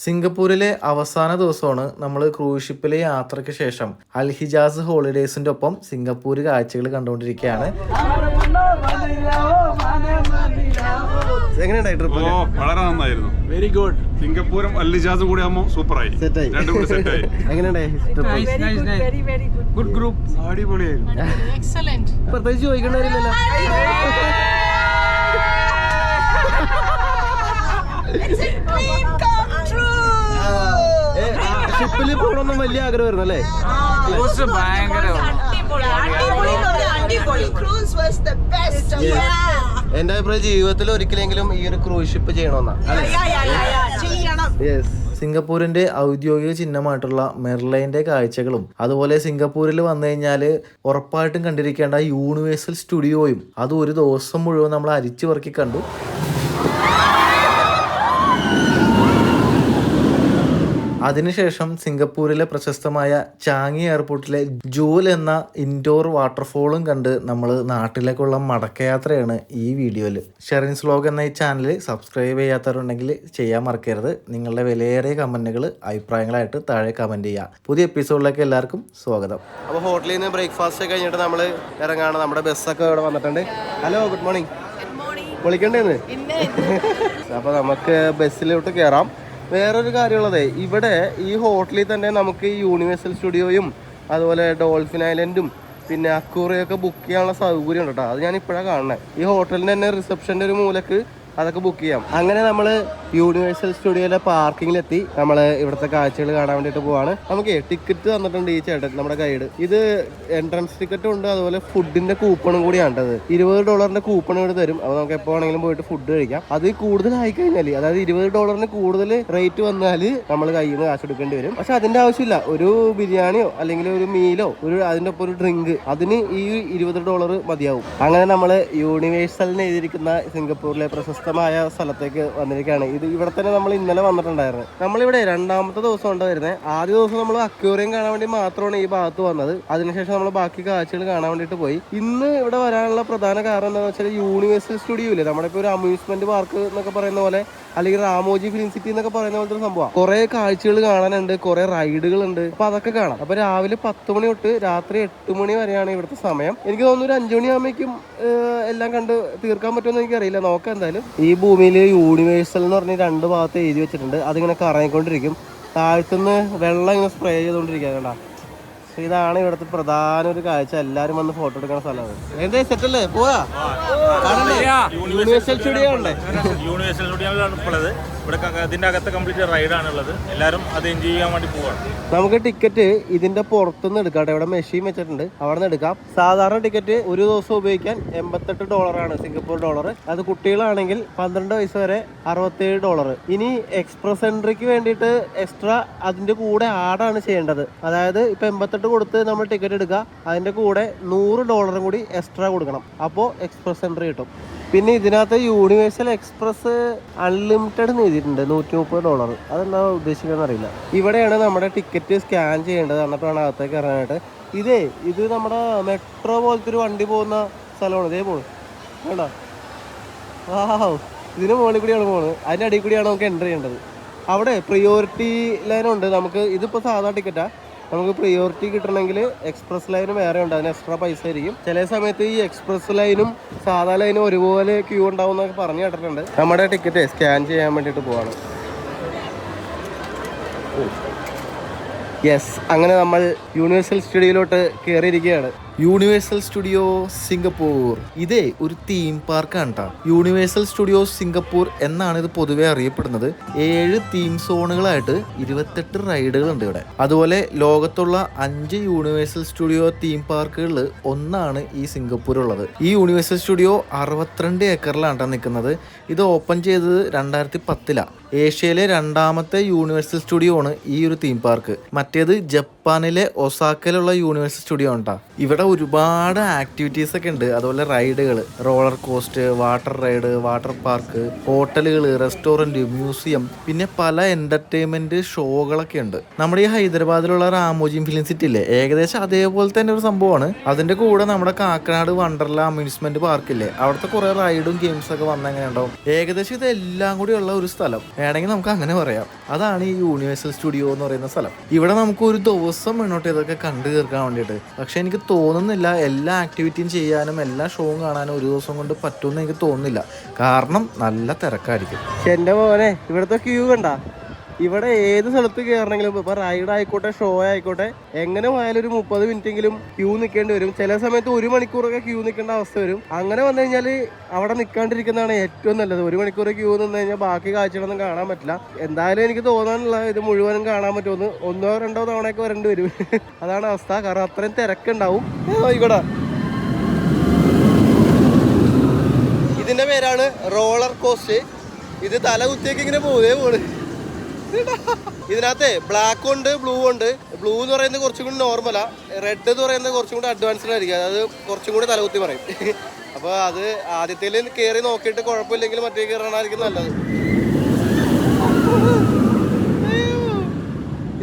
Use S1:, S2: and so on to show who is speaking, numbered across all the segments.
S1: സിംഗപ്പൂരിലെ അവസാന ദിവസമാണ് നമ്മൾ ക്രൂസ് ഷിപ്പിലെ യാത്രയ്ക്ക് ശേഷം അൽ ഹിജാസ് ഹോളിഡേയ്സിന്റെ ഒപ്പം സിംഗപ്പൂർ കാഴ്ചകൾ കണ്ടുകൊണ്ടിരിക്കുകയാണ്.
S2: വളരെ നന്നായിരുന്നു. Very good. സിംഗപ്പൂരും അൽ ഹിജാസും കൂടി ആകുമ്പോൾ സൂപ്പറായി, രണ്ടും കൂടി സെറ്റായി.
S3: ഗുഡ് ഗ്രൂപ്പ്, അടിപൊളിയായിരുന്നു.
S1: പ്രത്യേകിച്ച് ചോദിക്കണ്ടല്ലോ. ഷിപ്പില് പോകണമെന്നും വലിയ ആഗ്രഹമായിരുന്നു അല്ലേ? എന്റെ അഭിപ്രായം ജീവിതത്തിൽ ഒരിക്കലെങ്കിലും ഈ ഒരു ക്രൂസ് ഷിപ്പ് ചെയ്യണമെന്നാ. സിംഗപ്പൂരിന്റെ ഔദ്യോഗിക ചിഹ്നമായിട്ടുള്ള മെർലൈൻ്റെ കാഴ്ചകളും അതുപോലെ സിംഗപ്പൂരിൽ വന്നു കഴിഞ്ഞാൽ ഉറപ്പായിട്ടും കണ്ടിരിക്കേണ്ട യൂണിവേഴ്സൽ സ്റ്റുഡിയോയും അത് ഒരു ദിവസം മുഴുവൻ നമ്മൾ അരിച്ചു പറക്കി കണ്ടു. അതിനുശേഷം സിംഗപ്പൂരിലെ പ്രശസ്തമായ ചാങ്ങി എയർപോർട്ടിലെ ജൂൽ എന്ന ഇൻഡോർ വാട്ടർഫോളും കണ്ട് നമ്മൾ നാട്ടിലേക്കുള്ള മടക്കയാത്രയാണ് ഈ വീഡിയോയിൽ. ഷെറിൻസ് വ്ലോഗ് എന്ന ഈ ചാനൽ സബ്സ്ക്രൈബ് ചെയ്യാത്തവരുണ്ടെങ്കിൽ ചെയ്യാൻ മറക്കരുത്. നിങ്ങളുടെ വിലയേറിയ കമൻറ്റുകൾ അഭിപ്രായങ്ങളായിട്ട് താഴെ കമൻറ്റ് ചെയ്യുക. പുതിയ എപ്പിസോഡിലേക്ക് എല്ലാവർക്കും സ്വാഗതം. അപ്പോൾ ഹോട്ടലിൽ നിന്ന് ബ്രേക്ക്ഫാസ്റ്റ് കഴിഞ്ഞിട്ട് നമ്മൾ ഇറങ്ങാണ്. നമ്മുടെ ബസ്സൊക്കെ ഇവിടെ വന്നിട്ടുണ്ട്. Hello, good morning. വിളിക്കണ്ടേന്ന്. അപ്പോൾ നമുക്ക് ബസ്സിലോട്ട് കയറാം. വേറൊരു കാര്യമുള്ളതേ, ഇവിടെ ഈ ഹോട്ടലിൽ തന്നെ നമുക്ക് ഈ യൂണിവേഴ്സൽ സ്റ്റുഡിയോയും അതുപോലെ ഡോൾഫിൻ ഐലൻഡും പിന്നെ അക്കൂറിയൊക്കെ ബുക്ക് ചെയ്യാനുള്ള സൗകര്യം ഉണ്ട് കേട്ടോ. അത് ഞാൻ ഇപ്പോഴാണ് കാണുന്നത്. ഈ ഹോട്ടലിൻ്റെ തന്നെ റിസപ്ഷൻ്റെ ഒരു മൂലക്ക് അതൊക്കെ ബുക്ക് ചെയ്യാം. അങ്ങനെ നമ്മൾ യൂണിവേഴ്സൽ സ്റ്റുഡിയോയിലെ പാർക്കിങ്ങിലെത്തി. നമ്മൾ ഇവിടുത്തെ കാഴ്ചകൾ കാണാൻ വേണ്ടിയിട്ട് പോവാണ്. നമുക്ക് ടിക്കറ്റ് തന്നിട്ടുണ്ട് ഈ ചേട്ടൻ, നമ്മുടെ ഗൈഡ്. ഇത് എൻട്രൻസ് ടിക്കറ്റും ഉണ്ട്, അതുപോലെ ഫുഡിന്റെ കൂപ്പണും കൂടിയാണ്. $20 കൂപ്പൺ ഇവിടെ തരും. അപ്പോൾ നമുക്ക് എപ്പോൾ വേണമെങ്കിലും പോയിട്ട് ഫുഡ് കഴിക്കാം. അത് കൂടുതലായി കഴിഞ്ഞാൽ, അതായത് $20 കൂടുതൽ റേറ്റ് വന്നാൽ നമ്മൾ കയ്യിൽ നിന്ന് കാശ് എടുക്കേണ്ടി വരും. പക്ഷെ അതിന്റെ ആവശ്യമില്ല. ഒരു ബിരിയാണിയോ അല്ലെങ്കിൽ ഒരു മീലോ അതിന്റെ ഒപ്പം ഒരു ഡ്രിങ്ക്, അതിന് ഈ $20 മതിയാവും. അങ്ങനെ നമ്മൾ യൂണിവേഴ്സലിന് എഴുതിയിരിക്കുന്ന സിംഗപ്പൂരിലെ പ്രശസ്തമായ സ്ഥലത്തേക്ക് വന്നിരിക്കുകയാണ്. ഇത് ഇവിടെ തന്നെ നമ്മൾ ഇന്നലെ വന്നിട്ടുണ്ടായിരുന്നു. നമ്മളിവിടെ രണ്ടാമത്തെ ദിവസം കൊണ്ട് വരുന്നത്. ആദ്യ ദിവസം നമ്മൾ അക്വേറിയം കാണാൻ വേണ്ടി മാത്രമാണ് ഈ ഭാഗത്ത് വന്നത്. അതിനുശേഷം നമ്മൾ ബാക്കി കാഴ്ചകൾ കാണാൻ വേണ്ടിയിട്ട് പോയി. ഇന്ന് ഇവിടെ വരാനുള്ള പ്രധാന കാരണം എന്താണെന്ന് വെച്ചാൽ യൂണിവേഴ്സൽ സ്റ്റുഡിയോ ഇല്ലേ, നമ്മുടെ ഇപ്പോൾ ഒരു അമ്യൂസ്മെന്റ് പാർക്ക് എന്നൊക്കെ പറയുന്ന പോലെ, അല്ലെങ്കിൽ റാമോജി ഫിലിം സിറ്റി എന്നൊക്കെ പറയുന്ന പോലത്തെ ഒരു സംഭവം. കുറെ കാഴ്ചകൾ കാണാനുണ്ട്, കുറെ റൈഡുകൾ ഉണ്ട്. അപ്പൊ അതൊക്കെ കാണാം. അപ്പൊ രാവിലെ 10 മണി തൊട്ട് രാത്രി 8 മണി വരെയാണ് ഇവിടുത്തെ സമയം. എനിക്ക് തോന്നുന്നു ഒരു 5 മണിയാകുമ്പോഴേക്കും എല്ലാം കണ്ട് തീർക്കാൻ പറ്റുമെന്ന് എനിക്കറിയില്ല. നോക്കാം. എന്തായാലും ഈ ഭൂമിയിൽ യൂണിവേഴ്സൽ എന്ന് പറഞ്ഞ് 2 ഭാഗത്ത് എഴുതി വെച്ചിട്ടുണ്ട്. അതിങ്ങനെ കറങ്ങിക്കൊണ്ടിരിക്കും. താഴ്ത്തുനിന്ന് വെള്ളം ഇങ്ങനെ സ്പ്രേ ചെയ്തുകൊണ്ടിരിക്കുക. കണ്ടാ, ഇതാണ് ഇവിടുത്തെ പ്രധാന ഒരു കാഴ്ച. എല്ലാരും വന്ന് ഫോട്ടോ എടുക്കുന്ന സ്ഥലമാണ്. എന്തേ സെറ്റല്ലേ, പോവാ? യൂണിവേഴ്സൽ സ്റ്റുഡിയോ ഉണ്ടേ.
S4: യൂണിവേഴ്സൽ സ്റ്റുഡിയോയിലാണ് ഉള്ളത്. ഇവിടെ ഇതിന്റെ അകത്ത് കംപ്ലീറ്റ് റൈഡാണുള്ളത്. എല്ലാവരും അത് എൻജോയ് ചെയ്യാൻ വേണ്ടി പോവാണ്.
S1: നമുക്ക് ടിക്കറ്റ് ഇതിന്റെ പുറത്തുനിന്ന് എടുക്കാം. ഇവിടെ മെഷീൻ വെച്ചിട്ടുണ്ട്, അവിടെ നിന്ന് എടുക്കാം. സാധാരണ ടിക്കറ്റ് ഒരു ദിവസം ഉപയോഗിക്കാൻ $88 സിംഗപ്പൂർ ഡോളർ. അത് കുട്ടികളാണെങ്കിൽ 12 വയസ്സ് വരെ $67. ഇനി എക്സ്പ്രസ് എൻട്രിക്ക് വേണ്ടിയിട്ട് എക്സ്ട്രാ അതിന്റെ കൂടെ ആഡാണ് ചെയ്യേണ്ടത്. അതായത് ഇപ്പൊ 88 കൊടുത്ത് നമ്മൾ ടിക്കറ്റ് എടുക്കുക, അതിന്റെ കൂടെ $100 കൂടി എക്സ്ട്രാ കൊടുക്കണം. അപ്പോൾ എക്സ്പ്രസ് എൻട്രി കിട്ടും. പിന്നെ ഇതിനകത്ത് യൂണിവേഴ്സൽ എക്സ്പ്രസ് അൺലിമിറ്റഡ് എഴുതിയിട്ടുണ്ട്, $130. അതെന്താ ഉദ്ദേശിക്കുന്നത് അറിയില്ല. ഇവിടെയാണ് നമ്മുടെ ടിക്കറ്റ് സ്കാൻ ചെയ്യേണ്ടത്, എന്നിട്ട് വേണം അകത്തേക്ക് ഇറങ്ങാനായിട്ട്. ഇത് നമ്മുടെ മെട്രോ പോലത്തെ ഒരു വണ്ടി പോകുന്ന സ്ഥലമാണ്. ഇതേ പോകുന്നത് വേണ്ട. ഇതിന് മുകളിൽ കൂടിയാണ് പോകുന്നത്. അതിൻ്റെ അടിയിൽ കൂടിയാണ് നമുക്ക് എൻ്റർ ചെയ്യേണ്ടത്. അവിടെ പ്രിയോറിറ്റി ലൈനുണ്ട്. നമുക്ക് ഇതിപ്പോൾ സാധാ ടിക്കറ്റാ. നമുക്ക് പ്രിയോറിറ്റി കിട്ടണമെങ്കിൽ എക്സ്പ്രസ് ലൈനും വേറെ ഉണ്ട്, അതിന് എക്സ്ട്രാ പൈസ ആയിരിക്കും. ചില സമയത്ത് ഈ എക്സ്പ്രസ് ലൈനും സാധാ ലൈനും ഒരുപോലെ ക്യൂ ഉണ്ടാവും എന്നൊക്കെ പറഞ്ഞു കേട്ടിട്ടുണ്ട്. നമ്മുടെ ടിക്കറ്റ് സ്കാൻ ചെയ്യാൻ വേണ്ടിയിട്ട് പോവാണ്. യെസ്, അങ്ങനെ നമ്മൾ യൂണിവേഴ്സൽ സ്റ്റുഡിയോയിലോട്ട് കയറിയിരിക്കുകയാണ്. Universal studio Singapore. ഇതേ ഒരു തീം പാർക്കാണ് കേട്ടോ. യൂണിവേഴ്സൽ സ്റ്റുഡിയോ സിംഗപ്പൂർ എന്നാണ് ഇത് പൊതുവെ അറിയപ്പെടുന്നത്. 7 തീം സോണുകളായിട്ട് 28 റൈഡുകളുണ്ട് ഇവിടെ. അതുപോലെ ലോകത്തുള്ള 5 യൂണിവേഴ്സൽ സ്റ്റുഡിയോ തീം പാർക്കുകളിൽ ഒന്നാണ് ഈ സിംഗപ്പൂർ ഉള്ളത്. ഈ യൂണിവേഴ്സൽ സ്റ്റുഡിയോ 62 ഏക്കറിലാണ് നിൽക്കുന്നത്. ഇത് ഓപ്പൺ ചെയ്തത് 2010. ഏഷ്യയിലെ 2ാമത്തെ യൂണിവേഴ്സൽ സ്റ്റുഡിയോ ആണ് ഈ ഒരു തീം പാർക്ക്. മറ്റേത് ജപ്പാനിലെ ഒസാക്കയിലുള്ള യൂണിവേഴ്സൽ സ്റ്റുഡിയോ ആണ് കേട്ടോ. ഇവിടെ ഒരുപാട് ആക്ടിവിറ്റീസ് ഒക്കെ ഉണ്ട്. അതുപോലെ റൈഡുകൾ, roller coast, water ride, water park, ഹോട്ടലുകൾ, റെസ്റ്റോറൻറ്റ്, മ്യൂസിയം, പിന്നെ പല എന്റർടൈൻമെന്റ് ഷോകളൊക്കെ ഉണ്ട്. നമ്മുടെ ഈ ഹൈദരാബാദിലുള്ള റാമോജി ഫിലിം സിറ്റി ഇല്ലേ, ഏകദേശം അതേപോലെ തന്നെ ഒരു സംഭവമാണ്. അതിന്റെ കൂടെ നമ്മുടെ കാക്കനാട് വണ്ടർല അമ്യൂസ്മെന്റ് പാർക്കില്ലേ, അവിടുത്തെ കുറെ റൈഡും ഗെയിംസ് ഒക്കെ വന്നെങ്ങനെ ഉണ്ടാവും. ഏകദേശം ഇതെല്ലാം കൂടി ഉള്ള ഒരു സ്ഥലം. വേണമെങ്കിൽ നമുക്ക് അങ്ങനെ പറയാം. അതാണ് ഈ യൂണിവേഴ്സൽ സ്റ്റുഡിയോ എന്ന് പറയുന്ന സ്ഥലം. ഇവിടെ നമുക്ക് ഒരു ദിവസം മുന്നോട്ട് ഇതൊക്കെ കണ്ടു തീർക്കാൻ വേണ്ടിയിട്ട്. പക്ഷെ എനിക്ക് തോന്നുന്നില്ല എല്ലാ ആക്ടിവിറ്റിയും ചെയ്യാനും എല്ലാ ഷോയും കാണാനും ഒരു ദിവസം കൊണ്ട് പറ്റുമെന്ന് എനിക്ക് തോന്നുന്നില്ല. കാരണം നല്ല തിരക്കായിരിക്കും.
S3: എന്റെ മോനെ ഇവിടുത്തെ ക്യൂ കണ്ട. ഇവിടെ ഏത് സ്ഥലത്ത് കയറണമെങ്കിലും ഇപ്പൊ റൈഡ് ആയിക്കോട്ടെ ഷോ ആയിക്കോട്ടെ എങ്ങനെ പോയാലും ഒരു 30 മിനിറ്റെങ്കിലും ക്യൂ നിൽക്കേണ്ടി വരും. ചില സമയത്ത് 1 മണിക്കൂറൊക്കെ ക്യൂ നിൽക്കേണ്ട അവസ്ഥ വരും. അങ്ങനെ വന്നു കഴിഞ്ഞാൽ അവിടെ നിൽക്കാണ്ടിരിക്കുന്നതാണ് ഏറ്റവും നല്ലത്. 1 മണിക്കൂർ ക്യൂ നിന്ന് കഴിഞ്ഞാൽ ബാക്കി കാഴ്ചകളൊന്നും കാണാൻ പറ്റില്ല. എന്തായാലും എനിക്ക് തോന്നാനുള്ള ഇത് മുഴുവനും കാണാൻ പറ്റുമെന്ന് 1-2 തവണയൊക്കെ വരേണ്ടി വരും. അതാണ് അവസ്ഥ. കാരണം അത്രയും തിരക്കുണ്ടാവും. ആയിക്കോട്ടെ. ഇതിന്റെ പേരാണ് റോളർ കോസ്റ്റ്. ഇത് തല കുത്തിയൊക്കെ ഇങ്ങനെ പോണ്. ഇതിനകത്ത് ബ്ലാക്ക് ഉണ്ട്, ബ്ലൂ ഉണ്ട്. ബ്ലൂ എന്ന് പറയുന്നത് കുറച്ചും കൂടി നോർമലാ, റെഡ് എന്ന് പറയുന്നത് കുറച്ചും കൂടി അഡ്വാൻസ്ഡ് ആയിരിക്കും. അതായത് കുറച്ചും കൂടി തലകുത്തി പറയും. അപ്പോൾ അത് ആദ്യത്തേൽ കയറി നോക്കിയിട്ട് കുഴപ്പമില്ലെങ്കിൽ മറ്റേ കയറാനായിരിക്കും നല്ലത്.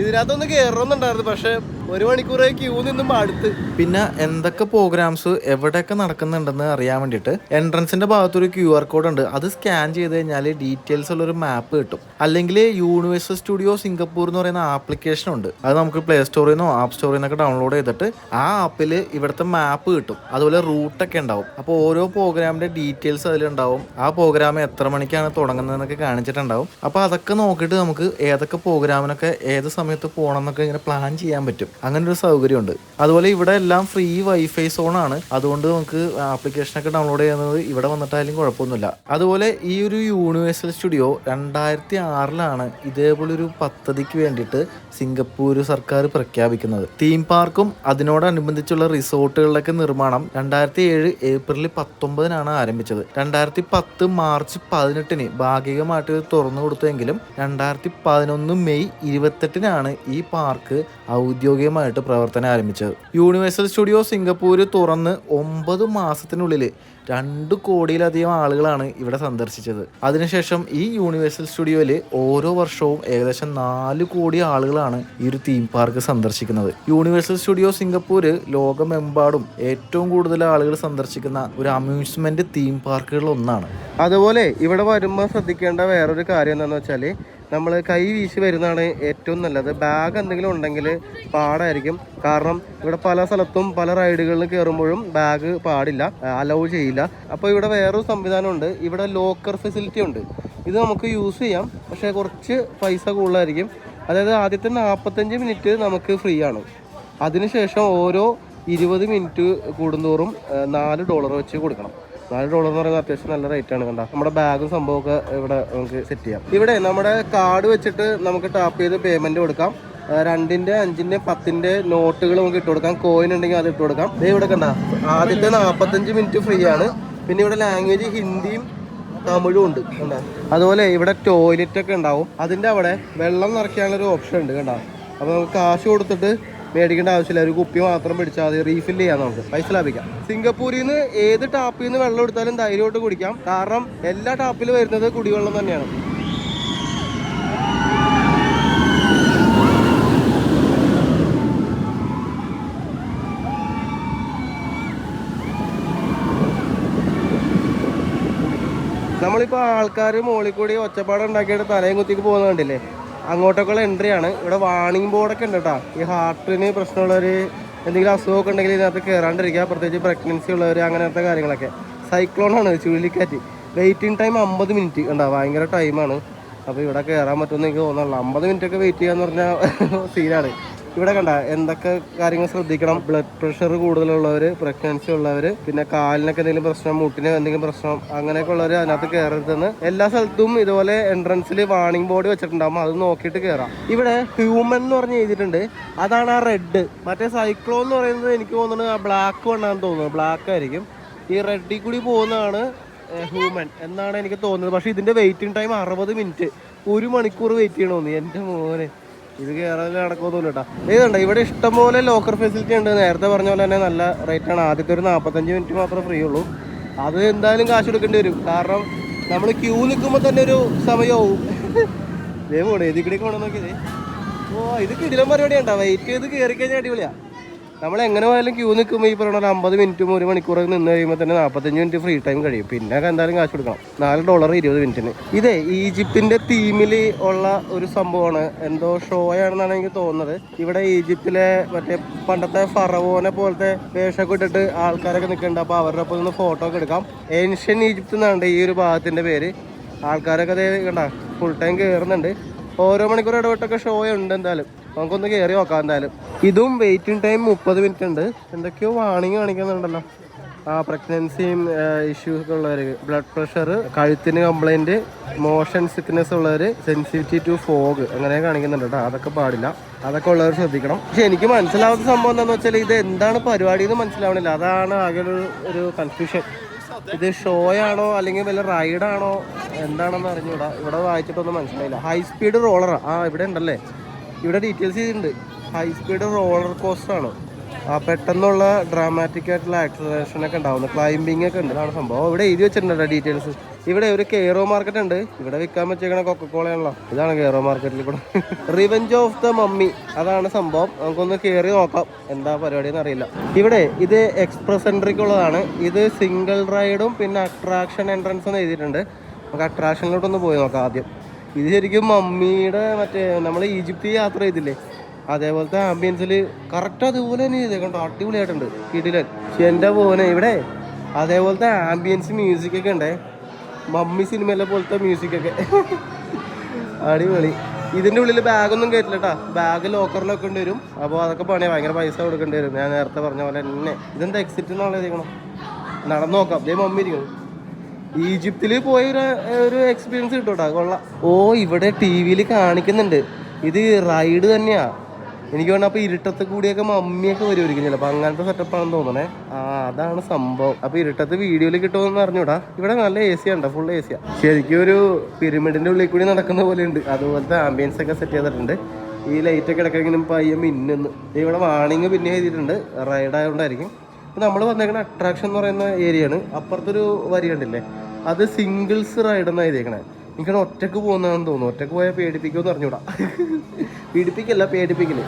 S3: ഇതിനകത്തൊന്ന് കയറണമെന്നുണ്ടായിരുന്നു, പക്ഷെ 1 മണിക്കൂറായി ക്യൂ നിന്നും അടുത്ത്.
S1: പിന്നെ എന്തൊക്കെ പ്രോഗ്രാംസ് എവിടെയൊക്കെ നടക്കുന്നുണ്ടെന്ന് അറിയാൻ വേണ്ടിയിട്ട് എൻട്രൻസിന്റെ ഭാഗത്തൊരു QR കോഡ് ഉണ്ട്. അത് സ്കാൻ ചെയ്ത് കഴിഞ്ഞാൽ ഡീറ്റെയിൽസ് ഉള്ളൊരു മാപ്പ് കിട്ടും. അല്ലെങ്കിൽ യൂണിവേഴ്സൽ സ്റ്റുഡിയോ സിംഗപ്പൂർ എന്ന് പറയുന്ന ആപ്ലിക്കേഷൻ ഉണ്ട്. അത് നമുക്ക് പ്ലേ സ്റ്റോറിൽ നിന്നോ ആപ്പ് സ്റ്റോറിൽ നിന്നൊക്കെ ഡൗൺലോഡ് ചെയ്തിട്ട് ആ ആപ്പിൽ ഇവിടുത്തെ മാപ്പ് കിട്ടും. അതുപോലെ റൂട്ടൊക്കെ ഉണ്ടാവും. അപ്പോൾ ഓരോ പ്രോഗ്രാമിന്റെ ഡീറ്റെയിൽസ് അതിലുണ്ടാവും. ആ പ്രോഗ്രാം എത്ര മണിക്കാണ് തുടങ്ങുന്നതെന്നൊക്കെ കാണിച്ചിട്ടുണ്ടാവും. അപ്പോൾ അതൊക്കെ നോക്കിയിട്ട് നമുക്ക് ഏതൊക്കെ പ്രോഗ്രാമിനൊക്കെ ഏത് സമയത്ത് പോകണം എന്നൊക്കെ ഇങ്ങനെ പ്ലാൻ ചെയ്യാൻ പറ്റും. അങ്ങനെ ഒരു സൗകര്യമുണ്ട്. അതുപോലെ ഇവിടെ എല്ലാം ഫ്രീ വൈഫൈ സോണാണ്. അതുകൊണ്ട് നമുക്ക് ആപ്ലിക്കേഷനൊക്കെ ഡൗൺലോഡ് ചെയ്യുന്നത് ഇവിടെ വന്നിട്ടായാലും കുഴപ്പമൊന്നുമില്ല. അതുപോലെ ഈ ഒരു യൂണിവേഴ്സൽ സ്റ്റുഡിയോ 2006 ഇതേപോലൊരു പദ്ധതിക്ക് വേണ്ടിയിട്ട് സിംഗപ്പൂർ സർക്കാർ പ്രഖ്യാപിക്കുന്നത്. തീം പാർക്കും അതിനോടനുബന്ധിച്ചുള്ള റിസോർട്ടുകളുടെയൊക്കെ നിർമ്മാണം 2007 ഏപ്രിൽ 19 ആരംഭിച്ചത്. 2010 മാർച്ച് 18 ഭാഗികമായിട്ട് തുറന്നു കൊടുത്തെങ്കിലും 2011 മെയ് 28 ഈ പാർക്ക് ഔദ്യോഗികമായിട്ട് പ്രവർത്തനം ആരംഭിച്ചത്. യൂണിവേഴ്സൽ സ്റ്റുഡിയോ സിംഗപ്പൂർ തുറന്ന് 9 മാസത്തിനുള്ളിൽ 2 കോടിയിലധികം ആളുകളാണ് ഇവിടെ സന്ദർശിച്ചത്. അതിനുശേഷം ഈ യൂണിവേഴ്സൽ സ്റ്റുഡിയോയിൽ ഓരോ വർഷവും ഏകദേശം 4 കോടി ആളുകളാണ് ഈ ഒരു തീം പാർക്ക് സന്ദർശിക്കുന്നത്. യൂണിവേഴ്സൽ സ്റ്റുഡിയോ സിംഗപ്പൂർ ലോകമെമ്പാടും ഏറ്റവും കൂടുതൽ ആളുകൾ സന്ദർശിക്കുന്ന ഒരു അമ്യൂസ്മെന്റ് തീം പാർക്കുകളിൽ ഒന്നാണ്.
S3: അതുപോലെ ഇവിടെ വരുമ്പോൾ ശ്രദ്ധിക്കേണ്ട വേറൊരു കാര്യം എന്താണെന്ന് വെച്ചാൽ നമ്മൾ കൈ വീശി വരുന്നതാണ് ഏറ്റവും നല്ലത്. ബാഗ് എന്തെങ്കിലും ഉണ്ടെങ്കിൽ പാടായിരിക്കും. കാരണം ഇവിടെ പല സ്ഥലത്തും പല റൈഡുകളിൽ കയറുമ്പോഴും ബാഗ് പാടില്ല, അലൗ ചെയ്യില്ല. അപ്പോൾ ഇവിടെ വേറൊരു സംവിധാനമുണ്ട്. ഇവിടെ ലോക്കർ ഫെസിലിറ്റി ഉണ്ട്. ഇത് നമുക്ക് യൂസ് ചെയ്യാം, പക്ഷേ കുറച്ച് പൈസ കൂടുതലായിരിക്കും. അതായത് ആദ്യത്തെ 45 മിനിറ്റ് നമുക്ക് ഫ്രീ ആണ്. അതിനുശേഷം ഓരോ 20 മിനിറ്റ് കൂടുന്തോറും $4 വെച്ച് കൊടുക്കണം. $4 എന്ന് പറയുന്നത് അത്യാവശ്യം നല്ല റേറ്റ് ആണ്. കണ്ട നമ്മുടെ ബാഗും സംഭവമൊക്കെ ഇവിടെ നമുക്ക് സെറ്റ് ചെയ്യാം. ഇവിടെ നമ്മുടെ കാർഡ് വെച്ചിട്ട് നമുക്ക് ടാപ്പ് ചെയ്ത് പേയ്മെന്റ് കൊടുക്കാം. 2, 5, 10 നോട്ടുകൾ നമുക്ക് ഇട്ട് കൊടുക്കാം. കോയിൻ ഉണ്ടെങ്കിൽ അത് ഇട്ട് കൊടുക്കാം. ഇവിടെ കണ്ട ആദ്യത്തെ 45 മിനിറ്റ് ഫ്രീ ആണ്. പിന്നെ ഇവിടെ ലാംഗ്വേജ് ഹിന്ദിയും തമിഴും ഉണ്ട്. കണ്ട അതുപോലെ ഇവിടെ ടോയ്ലറ്റ് ഒക്കെ ഉണ്ടാവും. അതിൻ്റെ അവിടെ വെള്ളം നിറയ്ക്കാനുള്ളൊരു ഓപ്ഷൻ ഉണ്ട്. കണ്ട അപ്പോൾ നമുക്ക് കാശ് കൊടുത്തിട്ട് മേടിക്കേണ്ട ആവശ്യമില്ല. ഒരു കുപ്പി മാത്രം പിടിച്ചാൽ മതി. റീഫിൽ ചെയ്യാം, നമുക്ക് പൈസ ലാഭിക്കാം. സിംഗപ്പൂരിൽ നിന്ന് ഏത് ടാപ്പിൽ നിന്ന് വെള്ളം എടുത്താലും ധൈര്യമായിട്ട് കുടിക്കാം. കാരണം എല്ലാ ടാപ്പിലും വരുന്നത് കുടിവെള്ളം തന്നെയാണ്. നമ്മളിപ്പോൾ ആൾക്കാർ മുകളിൽ കൂടി ഒച്ചപ്പാട് ഉണ്ടാക്കിയിട്ട് തലയും കുത്തിക്ക് പോകുന്നത് കണ്ടില്ലേ? അങ്ങോട്ടൊക്കെയുള്ള എൻട്രിയാണ്. ഇവിടെ വാർണിംഗ് ബോർഡൊക്കെ ഉണ്ട് കേട്ടോ. ഈ ഹാർട്ടിന് പ്രശ്നമുള്ളവർ, എന്തെങ്കിലും അസുഖമൊക്കെ ഉണ്ടെങ്കിൽ ഇതിനകത്ത് കയറാണ്ടിരിക്കുക. പ്രത്യേകിച്ച് പ്രഗ്നൻസി ഉള്ളവർ, അങ്ങനത്തെ കാര്യങ്ങളൊക്കെ. സൈക്ലോണാണ്, ചുഴലിക്കാറ്റ്. വെയിറ്റിംഗ് ടൈം 50 മിനിറ്റ് ഉണ്ടോ? ഭയങ്കര ടൈമാണ്. അപ്പോൾ ഇവിടെ കയറാൻ പറ്റുമെന്ന് എനിക്ക് തോന്നുന്നില്ല. 50 മിനിറ്റൊക്കെ വെയിറ്റ് ചെയ്യാന്ന് പറഞ്ഞാൽ സീനാണ്. ഇവിടെ കണ്ട എന്തൊക്കെ കാര്യങ്ങൾ ശ്രദ്ധിക്കണം. ബ്ലഡ് പ്രഷർ കൂടുതലുള്ളവർ, പ്രഗ്നൻസി ഉള്ളവർ, പിന്നെ കാലിനൊക്കെ എന്തെങ്കിലും പ്രശ്നം, മുട്ടിന് എന്തെങ്കിലും പ്രശ്നം, അങ്ങനെയൊക്കെ ഉള്ളവർ അതിനകത്ത് കയറരുതെന്ന്. എല്ലാ സ്ഥലത്തും ഇതുപോലെ എൻട്രൻസിൽ വാർണിംഗ് ബോർഡ് വെച്ചിട്ടുണ്ടാകും. അത് നോക്കിയിട്ട് കയറാം. ഇവിടെ ഹ്യൂമൻ എന്ന് പറഞ്ഞ് എഴുതിയിട്ടുണ്ട്. അതാണ് ആ റെഡ്. മറ്റേ സൈക്ലോൺ എന്ന് പറയുന്നത് എനിക്ക് തോന്നുന്നത് ആ ബ്ലാക്ക് വണ്ണാന്ന് തോന്നുന്നത്. ബ്ലാക്ക് ആയിരിക്കും. ഈ റെഡിൽ കൂടി പോകുന്നതാണ് ഹ്യൂമൻ എന്നാണ് എനിക്ക് തോന്നുന്നത്. പക്ഷേ ഇതിൻ്റെ വെയിറ്റിംഗ് ടൈം 60 മിനിറ്റ്. 1 മണിക്കൂർ വെയിറ്റ് ചെയ്യണമെന്ന്. എൻ്റെ മോനെ, ഇത് കയറാൻ നടക്കുമൊന്നുമില്ല കേട്ടോ. ഇതുണ്ട് ഇവിടെ ഇഷ്ടംപോലെ ലോക്കർ ഫെസിലിറ്റി ഉണ്ട്. നേരത്തെ പറഞ്ഞ പോലെ തന്നെ നല്ല റേറ്റാണ്. ആദ്യത്തെ ഒരു 45 മിനിറ്റ് മാത്രമേ ഫ്രീ ഉള്ളൂ. അത് എന്തായാലും കാശ് കൊടുക്കേണ്ടി വരും. കാരണം നമ്മൾ ക്യൂ നിൽക്കുമ്പോൾ തന്നെ ഒരു സമയമാവും. ഇതേ പോണേ ഇതിക്കിടേക്ക് പോകണം നോക്കിയതേ. ഓ ഇത് കിടിലം പരിപാടിയാണ്. വെയിറ്റ് ചെയ്ത് കയറി കഴിഞ്ഞാൽ അടിപൊളിയാണ്. നമ്മൾ എങ്ങനെ പോയാലും ക്യൂ നിൽക്കുമ്പോൾ ഈ പറഞ്ഞ 50 മിനിറ്റും 1 മണിക്കൂറൊക്കെ നിന്ന് കഴിയുമ്പോൾ തന്നെ 45 മിനിറ്റ് ഫ്രീ ടൈം കഴിയും. പിന്നെ എന്തായാലും കാശ് കൊടുക്കണം. $4 20 മിനിറ്റിന്. ഇതേ ഈജിപ്തിൻ്റെ തീമിൽ ഉള്ള ഒരു സംഭവമാണ്. എന്തോ ഷോ ആണെന്നാണ് എനിക്ക് തോന്നുന്നത്. ഇവിടെ ഈജിപ്തിലെ മറ്റേ പണ്ടത്തെ ഫറവോനെ പോലത്തെ വേഷമൊക്കെ ഇട്ടിട്ട് ആൾക്കാരൊക്കെ നിൽക്കുന്നുണ്ട്. അപ്പോൾ അവരുടെ ഒപ്പം നിന്ന് ഫോട്ടോ ഒക്കെ എടുക്കാം. ഏൻഷ്യൻ ഈജിപ്ത് എന്നാണ് ഈ ഒരു ഭാഗത്തിൻ്റെ പേര്. ആൾക്കാരൊക്കെ അതേ കണ്ട ഫുൾ ടൈം കയറുന്നുണ്ട്. ഓരോ മണിക്കൂർ ഇടവിട്ടൊക്കെ ഷോ ഉണ്ട്. എന്തായാലും നമുക്കൊന്ന് കയറി നോക്കാം. എന്തായാലും ഇതും വെയിറ്റിംഗ് ടൈം 30 മിനിറ്റ് ഉണ്ട്. എന്തൊക്കെയോ വാണിംഗ് കാണിക്കുന്നുണ്ടല്ലോ. പ്രഗ്നൻസിയും ഇഷ്യൂസ് ഒക്കെ ഉള്ളവർ, ബ്ലഡ് പ്രഷർ, കഴുത്തിന് കംപ്ലൈൻറ്റ്, മോഷൻ സിക്നെസ് ഉള്ളവർ, സെൻസിറ്റിവിറ്റി ടു ഫോഗ് അങ്ങനെ കാണിക്കുന്നുണ്ട് കേട്ടോ. അതൊക്കെ പാടില്ല. അതൊക്കെ ഉള്ളവർ ശ്രദ്ധിക്കണം. പക്ഷെ എനിക്ക് മനസ്സിലാവാത്ത സംഭവം എന്താണെന്ന് വെച്ചാൽ ഇത് എന്താണ് പരിപാടി എന്ന് മനസ്സിലാവണില്ല. അതാണ് ആകെ ഒരു കൺഫ്യൂഷൻ. ഇത് ഷോ ആണോ അല്ലെങ്കിൽ വല്ല റൈഡാണോ എന്താണെന്ന് അറിഞ്ഞൂടാ. ഇവിടെ വായിച്ചിട്ടൊന്നും മനസ്സിലായില്ല. ഹൈ സ്പീഡ് റോളറാ. ഇവിടെ ഉണ്ടല്ലേ, ഇവിടെ ഡീറ്റെയിൽസ് ചെയ്തിട്ടുണ്ട്. ഹൈ സ്പീഡ് റോളർ കോസ്റ്റർ ആണ്. പെട്ടെന്നുള്ള ഡ്രാമാറ്റിക് ആയിട്ടുള്ള ആക്സലറേഷനൊക്കെ ഉണ്ടാവുന്നു. ക്ലൈംബിംഗ് ഒക്കെ ഉണ്ട്. ഇതാണ് സംഭവം. ഇവിടെ എഴുതി വെച്ചിട്ടുണ്ട് ഡീറ്റെയിൽസ്. ഇവിടെ ഒരു കെയറോ മാർക്കറ്റ് ഉണ്ട്. ഇവിടെ വിൽക്കാൻ വെച്ചേക്കണ കൊക്കക്കോളയാണല്ലോ. ഇതാണ് കെയറോ മാർക്കറ്റിൽ കൂടെ. റിവെഞ്ച് ഓഫ് ദ മമ്മി അതാണ് സംഭവം. നമുക്കൊന്ന് കയറി നോക്കാം എന്താ പരിപാടി എന്ന് അറിയില്ല. ഇവിടെ ഇത് എക്സ്പ്രസ് എൻട്രിക്ക് ഉള്ളതാണ്. ഇത് സിംഗിൾ റൈഡും പിന്നെ അട്രാക്ഷൻ എൻട്രൻസ് എന്ന് എഴുതിയിട്ടുണ്ട്. നമുക്ക് അട്രാക്ഷനിലോട്ടൊന്ന് പോയി നോക്കാം ആദ്യം. ഇത് ശരിക്കും മമ്മിയുടെ മറ്റേ നമ്മൾ ഈജിപ്തിൽ യാത്ര ചെയ്തില്ലേ അതേപോലത്തെ ആംബിയൻസിൽ കറക്റ്റ് അതുപോലെ തന്നെ ചെയ്തേക്കണ്ടോ. അടിപൊളിയായിട്ടുണ്ട്. കിടിലൻ. പക്ഷെ എൻ്റെ പോലെ ഇവിടെ അതേപോലത്തെ ആംബിയൻസ് മ്യൂസിക്കൊക്കെ ഉണ്ടേ. മമ്മി സിനിമയിലെ പോലത്തെ മ്യൂസിക്കൊക്കെ അടിപൊളി. ഇതിൻ്റെ ഉള്ളിൽ ബാഗൊന്നും കയറ്റില്ല കേട്ടോ. ബാഗ് ലോക്കറിലൊക്കെ ഉണ്ട് വരും. അപ്പോൾ അതൊക്കെ പണിയാ, ഭയങ്കര പൈസ കൊടുക്കേണ്ടി വരും. ഞാൻ നേരത്തെ പറഞ്ഞ പോലെ തന്നെ. ഇതെന്താ എക്സിറ്റ് എന്നുള്ള എഴുതിക്കണം. നടന്നു നോക്കാം. അതേ മമ്മി ഇരിക്കണം. ഈജിപ്തിൽ പോയ ഒരു എക്സ്പീരിയൻസ് കിട്ടും കേട്ടോ. കൊള്ളാം. ഇവിടെ ടി വിയിൽ കാണിക്കുന്നുണ്ട്. ഇത് റൈഡ് തന്നെയാ എനിക്ക് വേണം. അപ്പോൾ ഇരുട്ടത്ത് കൂടിയൊക്കെ മമ്മിയൊക്കെ വരുമായിരിക്കും ചിലപ്പോൾ. അങ്ങനത്തെ സെറ്റപ്പാണെന്ന് തോന്നണേ. അതാണ് സംഭവം. അപ്പോൾ ഇരുട്ടത്ത് വീഡിയോയിൽ കിട്ടുമെന്ന് അറിഞ്ഞൂടാ. ഇവിടെ നല്ല AC ഉണ്ട്. Full AC. ശരിക്കും ഒരു പിരമിഡിൻ്റെ ഉള്ളിൽ കൂടി നടക്കുന്ന പോലെ ഉണ്ട്. അതുപോലത്തെ ആംബിയൻസ് ഒക്കെ സെറ്റ് ചെയ്തിട്ടുണ്ട്. ഈ ലൈറ്റൊക്കെ ഇടയ്ക്കെങ്കിലും പയ്യെ മിന്നുന്നു. ഇവിടെ വാണിങ് പിന്നെ എഴുതിയിട്ടുണ്ട്. റൈഡ് ആയതുകൊണ്ടായിരിക്കും. അപ്പോൾ നമ്മൾ വന്നേക്കുന്ന അട്രാക്ഷൻ എന്ന് പറയുന്ന ഏരിയയാണ്. അപ്പുറത്തൊരു വരി കണ്ടില്ലേ, അത് സിംഗിൾസ് റൈഡ് എന്നാണ് എഴുതിയേക്കണേ. എനിക്കാണ് ഒറ്റക്ക് പോകുന്നതാണെന്ന് തോന്നുന്നു. ഒറ്റക്ക് പോയാൽ പേടിപ്പിക്കുമെന്ന് അറിഞ്ഞൂടാ. പീഡിപ്പിക്കല്ല, പേടിപ്പിക്കല്.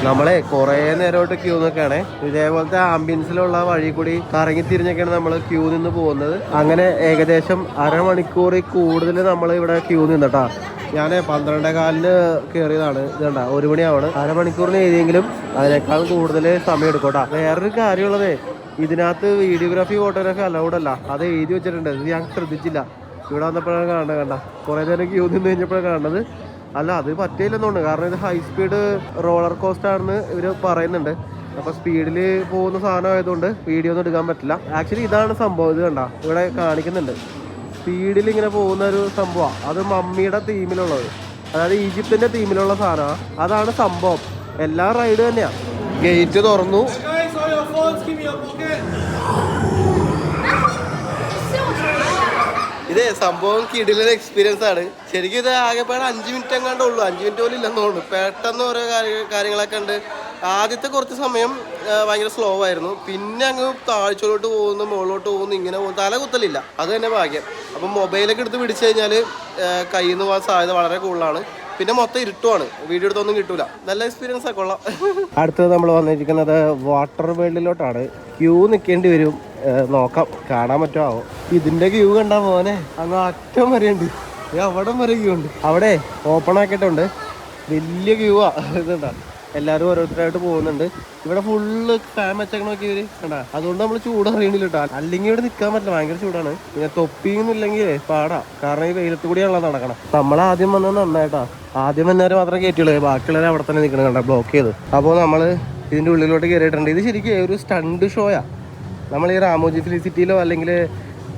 S3: നമ്മളെ കുറേ നേരമായിട്ട് ക്യൂ നിൽക്കുകയാണേ. ഇതേപോലത്തെ ആംബിയൻസിലുള്ള വഴി കൂടി കറങ്ങി തിരിഞ്ഞൊക്കെയാണ് നമ്മൾ ക്യൂ നിന്ന് പോകുന്നത്. അങ്ങനെ ഏകദേശം അരമണിക്കൂറിൽ കൂടുതൽ നമ്മൾ ഇവിടെ ക്യൂ നിന്നിട്ടാ. ഞാൻ 12:15 കയറിയതാണ്. ഇതുണ്ട 1 മണിയാവണം. അരമണിക്കൂറിന് എഴുതിയെങ്കിലും അതിനേക്കാൾ കൂടുതൽ സമയം എടുക്കും കേട്ടോ. വേറൊരു കാര്യമുള്ളതേ, ഇതിനകത്ത് വീഡിയോഗ്രാഫി ഫോട്ടോഗ്രാഫി അലൗഡ് അല്ല. അത് എഴുതി വെച്ചിട്ടുണ്ട്. ഇത് ഞാൻ ശ്രദ്ധിച്ചില്ല. ഇവിടെ വന്നപ്പോഴാണ് കണ്ട കുറേ നേരം ക്യൂ നിന്ന് കഴിഞ്ഞപ്പോഴാണ് കാണുന്നത്. അല്ല, അത് പറ്റില്ലെന്നുണ്ട്. കാരണം ഇത് ഹൈ സ്പീഡ് റോളർ കോസ്റ്റർ ആണെന്ന് ഇവർ പറയുന്നുണ്ട്. അപ്പോൾ സ്പീഡിൽ പോകുന്ന സാധനം ആയതുകൊണ്ട് വീഡിയോ ഒന്നും എടുക്കാൻ പറ്റില്ല. ആക്ച്വലി ഇതാണ് സംഭവം. ഇത് കണ്ട ഇവിടെ കാണിക്കുന്നുണ്ട്. സ്പീഡിൽ ഇങ്ങനെ പോകുന്ന ഒരു സംഭവമാണ്. അത് മമ്മിയുടെ തീമിലുള്ളത്, അതായത് ഈജിപ്തിൻ്റെ തീമിലുള്ള സാധനമാണ്. അതാണ് സംഭവം. എല്ലാ റൈഡ് തന്നെയാണ്. ഗേറ്റ് തുറന്നു. ഇതേ സംഭവം കിടിലൻ എക്സ്പീരിയൻസ് ആണ്. ശരിക്കും ഇത് ആകെപ്പാട് 5 മിനിറ്റ് എങ്ങാണ്ട് ഉള്ളൂ. 5 മിനിറ്റ് പോലും ഇല്ലെന്ന് തോന്നുന്നു. പെട്ടെന്ന് ഓരോ കാര്യങ്ങളൊക്കെ ഉണ്ട്. ആദ്യത്തെ കുറച്ച് സമയം ഭയങ്കര സ്ലോ ആയിരുന്നു. പിന്നെ അങ്ങ് താഴ്ചയിലോട്ട് പോകുന്നു, മുകളിലോട്ട് പോകുന്നു, ഇങ്ങനെ പോകുന്നു. തല കുത്തലില്ല. അത് തന്നെ ഭാഗ്യം. അപ്പം മൊബൈലൊക്കെ എടുത്ത് പിടിച്ചു കഴിഞ്ഞാൽ കയ്യിൽ നിന്ന് പോകാൻ സാധ്യത വളരെ കൂടുതലാണ്. പിന്നെ മൊത്തം ഇരുട്ടുമാണ്. വീഡിയോ എടുത്തൊന്നും കിട്ടൂല. നല്ല എക്സ്പീരിയൻസ് ഒക്കെ കൊള്ളാം. അടുത്തത് നമ്മൾ വന്നിരിക്കുന്നത് വാട്ടർ വേൾഡിലോട്ടാണ്. ക്യൂ നിൽക്കേണ്ടി വരും. നോക്കാം കാണാൻ പറ്റുമോ. ഇതിൻ്റെ ക്യൂ കണ്ടാ മോനെ അങ്ങ് അറ്റം വരെയുണ്ട്. അവിടം വരെ ക്യൂ ഉണ്ട്. അവിടെ ഓപ്പൺ ആക്കിയിട്ടുണ്ട്. വലിയ ക്യൂ ആ. ഇതുണ്ടാ എല്ലാവരും ഓരോരുത്തരായിട്ട് പോകുന്നുണ്ട്. ഇവിടെ ഫുള്ള് ഫാൻ വെച്ചേക്കണൊക്കെ ഇവര് കണ്ടാ. അതുകൊണ്ട് നമ്മൾ ചൂട് അറിയണില്ല കേട്ടോ. അല്ലെങ്കിൽ ഇവിടെ നിൽക്കാൻ പറ്റില്ല, ഭയങ്കര ചൂടാണ്. പിന്നെ തൊപ്പിയൊന്നും ഇല്ലെങ്കിൽ പാടാ. കാരണം ഈ വെയിലത്ത് കൂടിയാണല്ലോ നടക്കണം. നമ്മൾ ആദ്യം വന്നത് നന്നായിട്ടാ. ആദ്യം വന്നവരെ മാത്രമേ കയറ്റുള്ളൂ. ബാക്കിയുള്ളവരെ അവിടെ തന്നെ നിൽക്കണം കണ്ട, ബ്ലോക്ക് ചെയ്ത്. അപ്പോൾ നമ്മൾ ഇതിൻ്റെ ഉള്ളിലോട്ട് കയറിയിട്ടുണ്ട്. ഇത് ശരിക്കും ഒരു സ്റ്റണ്ട് ഷോയാ. നമ്മൾ ഈ റാമോജി ഫിലിസിറ്റിയിലോ അല്ലെങ്കിൽ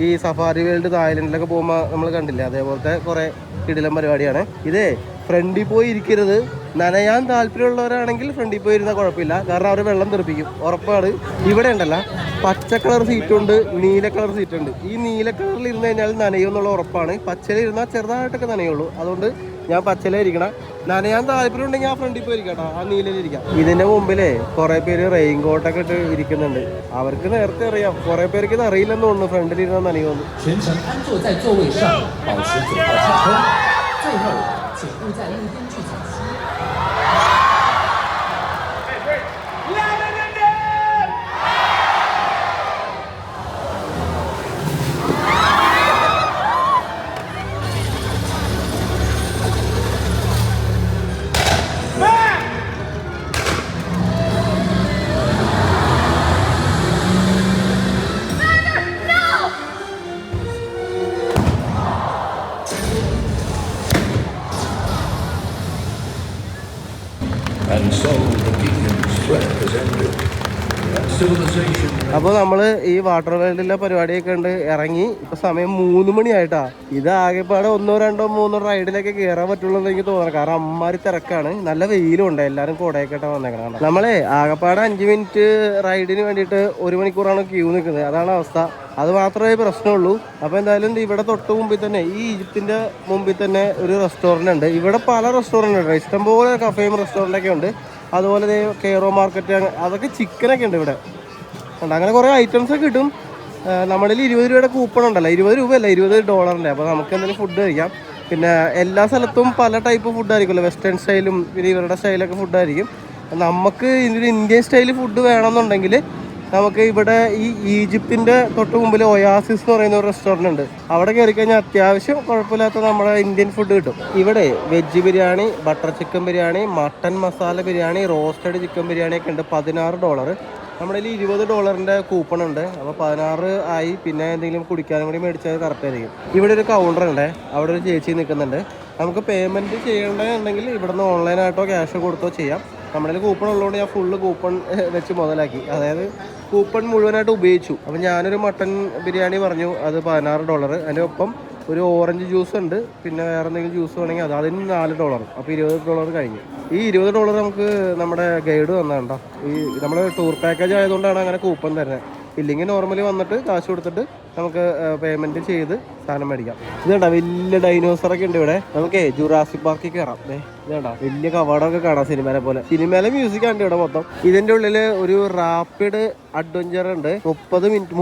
S3: ഈ സഫാരി വേൾഡ് തായ്ലൻഡിലൊക്കെ പോകുമ്പോൾ നമ്മൾ കണ്ടില്ലേ, അതേപോലത്തെ കുറേ കിടിലം പരിപാടിയാണ്. ഇതേ ഫ്രണ്ടിൽ പോയി ഇരിക്കരുത്. നനയാൻ താല്പര്യമുള്ളവരാണെങ്കിൽ ഫ്രണ്ടിൽ പോയി ഇരുന്നാൽ കുഴപ്പമില്ല. കാരണം അവർ വെള്ളം തെറിപ്പിക്കും, ഉറപ്പാണ്. ഇവിടെ ഉണ്ടല്ലോ പച്ച കളർ സീറ്റുണ്ട്, നീല കളർ സീറ്റുണ്ട്. ഈ നീല കളറിൽ ഇരുന്ന് കഴിഞ്ഞാൽ നനയുമെന്നുള്ള ഉറപ്പാണ്. പച്ചയിൽ ഇരുന്നാൽ ചെറുതായിട്ടൊക്കെ നനയുള്ളൂ. അതുകൊണ്ട് ഞാൻ പച്ചയിലിരിക്കണം. നനയാൻ താല്പര്യം ഉണ്ടെങ്കിൽ ആ ഫ്രണ്ടിൽ പോയി ഇരിക്കാം കേട്ടോ, ആ നീലയിലിരിക്കാം. ഇതിൻ്റെ മുമ്പിലേ കുറേ പേര് റെയിൻ കോട്ടൊക്കെ ഇട്ട് ഇരിക്കുന്നുണ്ട്. അവർക്ക് നേരത്തെ അറിയാം. കുറേ പേർക്ക് ഇത് അറിയില്ലെന്ന് തോന്നുന്നു ഫ്രണ്ടിലിരുന്നാൽ നനയുമെന്ന്.
S5: And so the deacon's threat has ended. Civilization.
S3: അപ്പോൾ നമ്മൾ ഈ വാട്ടർ വേൾഡിലെ പരിപാടിയൊക്കെ ഉണ്ട് ഇറങ്ങി. ഇപ്പൊ സമയം 3 മണിയായിട്ടാ. ഇത് ആകെപ്പാടെ 1, 2, 3 റൈഡിലൊക്കെ കയറാൻ പറ്റുള്ളൂ എന്ന് എനിക്ക് തോന്നുന്നു. കാരണം അമ്മാരി തിരക്കാണ്, നല്ല വെയിലും ഉണ്ട്, എല്ലാവരും കോടയൊക്കെ വന്നേക്കണം. നമ്മളെ ആകെപ്പാടെ 5 മിനിറ്റ് റൈഡിന് വേണ്ടിയിട്ട് 1 മണിക്കൂറാണ് ക്യൂ നിൽക്കുന്നത്. അതാണ് അവസ്ഥ. അത് മാത്രമേ പ്രശ്നമുള്ളൂ. അപ്പോൾ എന്തായാലും ഇവിടെ തൊട്ട് മുമ്പിൽ തന്നെ, ഈ ഈജിപ്തിൻ്റെ മുമ്പിൽ തന്നെ ഒരു റെസ്റ്റോറൻറ്റ് ഉണ്ട്. ഇവിടെ പല റെസ്റ്റോറൻറ്റ് ഉണ്ട്, ഇഷ്ടംപോലെ കഫേയും റെസ്റ്റോറൻറ്റൊക്കെ ഉണ്ട്. അതുപോലെ കെയറോ മാർക്കറ്റ്, അതൊക്കെ ചിക്കനൊക്കെ ഉണ്ട് ഇവിടെ. അങ്ങനെ കുറേ ഐറ്റംസ് ഒക്കെ കിട്ടും. നമ്മളിൽ 20 രൂപയുടെ കൂപ്പൺ ഉണ്ടല്ലോ, 20 രൂപയല്ല $20. അപ്പോൾ നമുക്ക് എന്തെങ്കിലും ഫുഡ് കഴിക്കാം. പിന്നെ എല്ലാ സ്ഥലത്തും പല ടൈപ്പ് ഫുഡായിരിക്കുമല്ലോ, വെസ്റ്റേൺ സ്റ്റൈലും പിന്നെ ഇവരുടെ സ്റ്റൈലൊക്കെ ഫുഡായിരിക്കും. നമുക്ക് ഇതിൽ ഇന്ത്യൻ സ്റ്റൈൽ ഫുഡ് വേണമെന്നുണ്ടെങ്കിൽ നമുക്ക് ഇവിടെ ഈ ഈജിപ്തിൻ്റെ തൊട്ട് മുമ്പിൽ ഒയാസിസ് എന്ന് പറയുന്ന ഒരു റെസ്റ്റോറൻറ്റ് ഉണ്ട്. അവിടെ കയറി കഴിഞ്ഞാൽ അത്യാവശ്യം കുഴപ്പമില്ലാത്ത നമ്മുടെ ഇന്ത്യൻ ഫുഡ് കിട്ടും. ഇവിടെ veg biryani, butter chicken biryani, mutton masala biryani, roasted chicken ബിരിയാണിയൊക്കെ ഉണ്ട്. $16. നമ്മുടെ കയ്യിൽ $20 കൂപ്പൺ ഉണ്ട്. അപ്പോൾ 16 ആയി. പിന്നെ എന്തെങ്കിലും കുടിക്കാനും കൂടി മേടിച്ചാൽ കറക്റ്റ് ആയിരിക്കും. ഇവിടെ ഒരു കൗണ്ടർ ഉണ്ട്, അവിടെ ഒരു ചേച്ചി നിൽക്കുന്നുണ്ട്. നമുക്ക് പേയ്മെൻറ്റ് ചെയ്യേണ്ടതുണ്ടെങ്കിൽ ഇവിടെ നിന്ന് ഓൺലൈനായിട്ടോ ക്യാഷ് കൊടുത്തോ ചെയ്യാം. നമ്മുടെ കൂപ്പൺ ഉള്ളതുകൊണ്ട് ഞാൻ ഫുള്ള് കൂപ്പൺ വെച്ച് മുതലാക്കി, അതായത് കൂപ്പൺ മുഴുവനായിട്ട് ഉപയോഗിച്ചു. അപ്പം ഞാനൊരു മട്ടൻ ബിരിയാണി പറഞ്ഞു, അത് $16. അതിൻ്റെ ഒപ്പം ഒരു ഓറഞ്ച് ജ്യൂസ് ഉണ്ട്, പിന്നെ വേറെ എന്തെങ്കിലും ജ്യൂസ് വേണമെങ്കിൽ അതിന് $4. അപ്പോൾ $20 കഴിഞ്ഞു. ഈ $20 നമുക്ക് നമ്മുടെ ഗൈഡ് തന്നാണ്ടോ. ഈ നമ്മുടെ ടൂർ പാക്കേജ് ആയതുകൊണ്ടാണ് അങ്ങനെ കൂപ്പൺ തരുന്നത്. ഇല്ലെങ്കിൽ നോർമലി വന്നിട്ട് കാശ് കൊടുത്തിട്ട് നമുക്ക് പേയ്മെൻറ്റ് ചെയ്ത് സാധനം മേടിക്കാം. ഇതുണ്ട വലിയ ഡൈനോസറൊക്കെ ഉണ്ട് ഇവിടെ. നമുക്ക് ജുറാസിക് പാർക്കിൽ കയറാം. ഇതുണ്ട വലിയ കവാടമൊക്കെ കാണാം, സിനിമയിലെ പോലെ. സിനിമയിലെ മ്യൂസിക് ആണ് ഇവിടെ മൊത്തം. ഇതിൻ്റെ ഉള്ളിൽ ഒരു റാപ്പിഡ് അഡ്വഞ്ചർ ഉണ്ട്. 30 മിനിറ്റിന്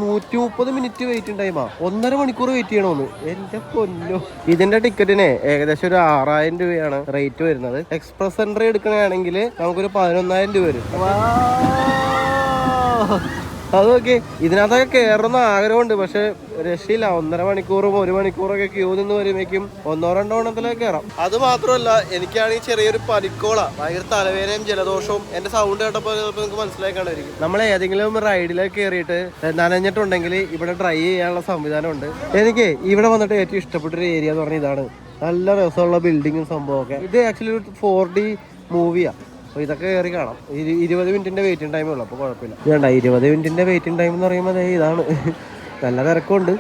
S3: 130 മിനിറ്റ് വെയിറ്റിംഗ് ടൈമാ. 1.5 മണിക്കൂർ വെയിറ്റ് ചെയ്യണമെന്ന്. എൻ്റെ പൊന്നോ. ഇതിന്റെ ടിക്കറ്റിന് ഏകദേശം ഒരു 6000 രൂപയാണ് റേറ്റ് വരുന്നത്. എക്സ്പ്രസ് എൻട്രി എടുക്കണമെങ്കിൽ നമുക്കൊരു 11,000 രൂപ വരും. അതൊക്കെ ഇതിനകത്തൊക്കെ കയറുന്ന ആഗ്രഹമുണ്ട്, പക്ഷെ രക്ഷയില്ല. 1.5 മണിക്കൂറും 1 മണിക്കൂറൊക്കെ ക്യൂ നിന്ന് വരുമ്പോഴേക്കും 1-2 എണ്ണത്തിലേക്ക് കയറാം. അത് മാത്രമല്ല, എനിക്കാണെങ്കിൽ ചെറിയൊരു പനിക്കോള, ഭയങ്കര തലവേദനയും ജലദോഷവും. എന്റെ സൗണ്ട് കേട്ടപ്പോൾ നിങ്ങൾക്ക് മനസ്സിലാക്കാണ്ടിരിക്കും. നമ്മൾ ഏതെങ്കിലും റൈഡിലേക്ക് കയറിയിട്ട് നനഞ്ഞിട്ടുണ്ടെങ്കിൽ ഇവിടെ ഡ്രൈ ചെയ്യാനുള്ള സംവിധാനമുണ്ട്. എനിക്ക് ഇവിടെ വന്നിട്ട് ഏറ്റവും ഇഷ്ടപ്പെട്ടൊരു ഏരിയ എന്ന് പറഞ്ഞാൽ ഇതാണ്. നല്ല രസമുള്ള ബിൽഡിങ്ങും സംഭവമൊക്കെ. ഇത് ആക്ച്വലി ഒരു 4D മൂവിയാണ്. അപ്പോൾ ഇതൊക്കെ കയറി കാണാം. 20 മിനിറ്റിൻ്റെ വെയിറ്റിംഗ് ടൈമേ ഉള്ളൂ, അപ്പോൾ കുഴപ്പമില്ല. വേണ്ട 20 മിനിറ്റിൻ്റെ വെയിറ്റിംഗ് ടൈം എന്ന് പറയുമ്പോൾ ഇതാണ്. നല്ല തിരക്കുണ്ട്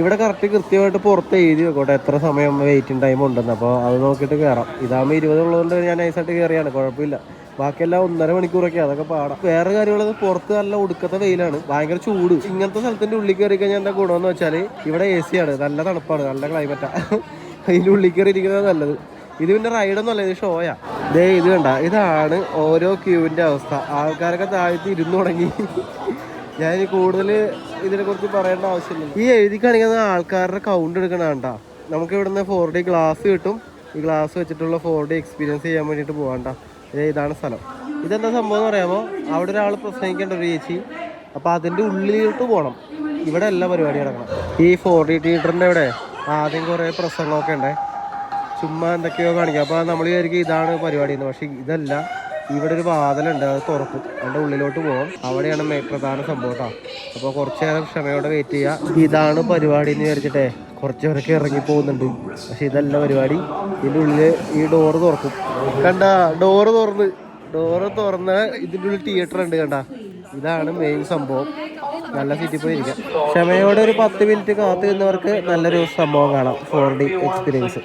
S3: ഇവിടെ. കൃത്യമായിട്ട് പുറത്ത് എഴുതി വെക്കോട്ടെ എത്ര സമയം വെയിറ്റിംഗ് ടൈം ഉണ്ടെന്ന്. അപ്പോൾ അത് നോക്കിയിട്ട് കയറാം. ഇതാകുമ്പോൾ 20 ഉള്ളതുകൊണ്ട് ഞാൻ നൈസായിട്ട് കയറിയാണ്, കുഴപ്പമില്ല. ബാക്കിയെല്ലാം 1.5 മണിക്കൂറൊക്കെ, അതൊക്കെ പാടാം. വേറെ കാര്യമുള്ളത്, പുറത്ത് നല്ല ഒടുക്കത്തെ വെയിലാണ്, ഭയങ്കര ചൂട്. ഇങ്ങനത്തെ സ്ഥലത്തിൻ്റെ ഉള്ളിൽ കയറി കഴിഞ്ഞാൽ എന്താ ഗുണമെന്ന് വെച്ചാൽ ഇവിടെ AC ആണ്, നല്ല തണുപ്പാണ്, നല്ല ക്ലൈമറ്റാണ്. അതിൻ്റെ ഉള്ളിൽ കയറി ഇരിക്കുന്നത് നല്ലത്. ഇത് പിന്നെ റൈഡൊന്നും അല്ല, ഇത് ഷോയാ. ഇത് കണ്ട, ഇതാണ് ഓരോ ക്യൂവിൻ്റെ അവസ്ഥ. ആൾക്കാരൊക്കെ താഴ്ത്തി ഇരുന്ന് തുടങ്ങി. ഞാൻ കൂടുതൽ ഇതിനെക്കുറിച്ച് പറയേണ്ട ആവശ്യമില്ല. ഈ എഴുതി കാണിക്കുന്ന ആൾക്കാരുടെ കൗണ്ട് എടുക്കണ കണ്ടാ. നമുക്ക് ഇവിടുന്ന് 4D ഗ്ലാസ് കിട്ടും. ഈ ഗ്ലാസ് വെച്ചിട്ടുള്ള 4D എക്സ്പീരിയൻസ് ചെയ്യാൻ വേണ്ടിയിട്ട് പോകാണ്ട. ഇതാണ് സ്ഥലം. ഇതെന്താ സംഭവം എന്ന് പറയാമോ? അവിടെ ഒരാൾ പ്രസംഗിക്കേണ്ട ഒരു ചേച്ചി. അപ്പോൾ അതിൻ്റെ ഉള്ളിലോട്ട് പോകണം. ഇവിടെ എല്ലാ പരിപാടി നടക്കണം. ഈ 4D തിയേറ്ററിൻ്റെ ഇവിടെ ആദ്യം കുറേ പ്രസംഗമൊക്കെ ഉണ്ട്, ചുമ്മാ എന്തൊക്കെയോ കാണിക്കുക. അപ്പോൾ നമ്മൾ വിചാരിക്കും ഇതാണ് പരിപാടി എന്ന്. പക്ഷേ ഇതല്ല. ഇവിടെ ഒരു വാതിലുണ്ട്, അത് തുറക്കും. അതിൻ്റെ ഉള്ളിലോട്ട് പോകും. അവിടെയാണ് പ്രധാന സംഭവം കേട്ടോ. അപ്പോൾ കുറച്ച് നേരം ക്ഷമയോടെ വെയിറ്റ് ചെയ്യുക. ഇതാണ് പരിപാടി എന്ന് വിചാരിച്ചിട്ടേ കുറച്ച് പേരൊക്കെ ഇറങ്ങി പോകുന്നുണ്ട്. പക്ഷെ ഇതല്ല പരിപാടി. ഇതിൻ്റെ ഉള്ളിൽ ഈ ഡോറ് തുറക്കും. കണ്ട, ഡോറ് തുറന്ന് ഇതിൻ്റെ ഉള്ളിൽ തിയേറ്റർ ഉണ്ട്. കണ്ട, ഇതാണ് മെയിൻ സംഭവം. നല്ല സീറ്റിൽ പോയി ഇരിക്കാം. ക്ഷമയോടെ ഒരു 10 മിനിറ്റ് കാത്തു നിന്നവർക്ക് നല്ലൊരു സംഭവം കാണാം, 4D എക്സ്പീരിയൻസ്.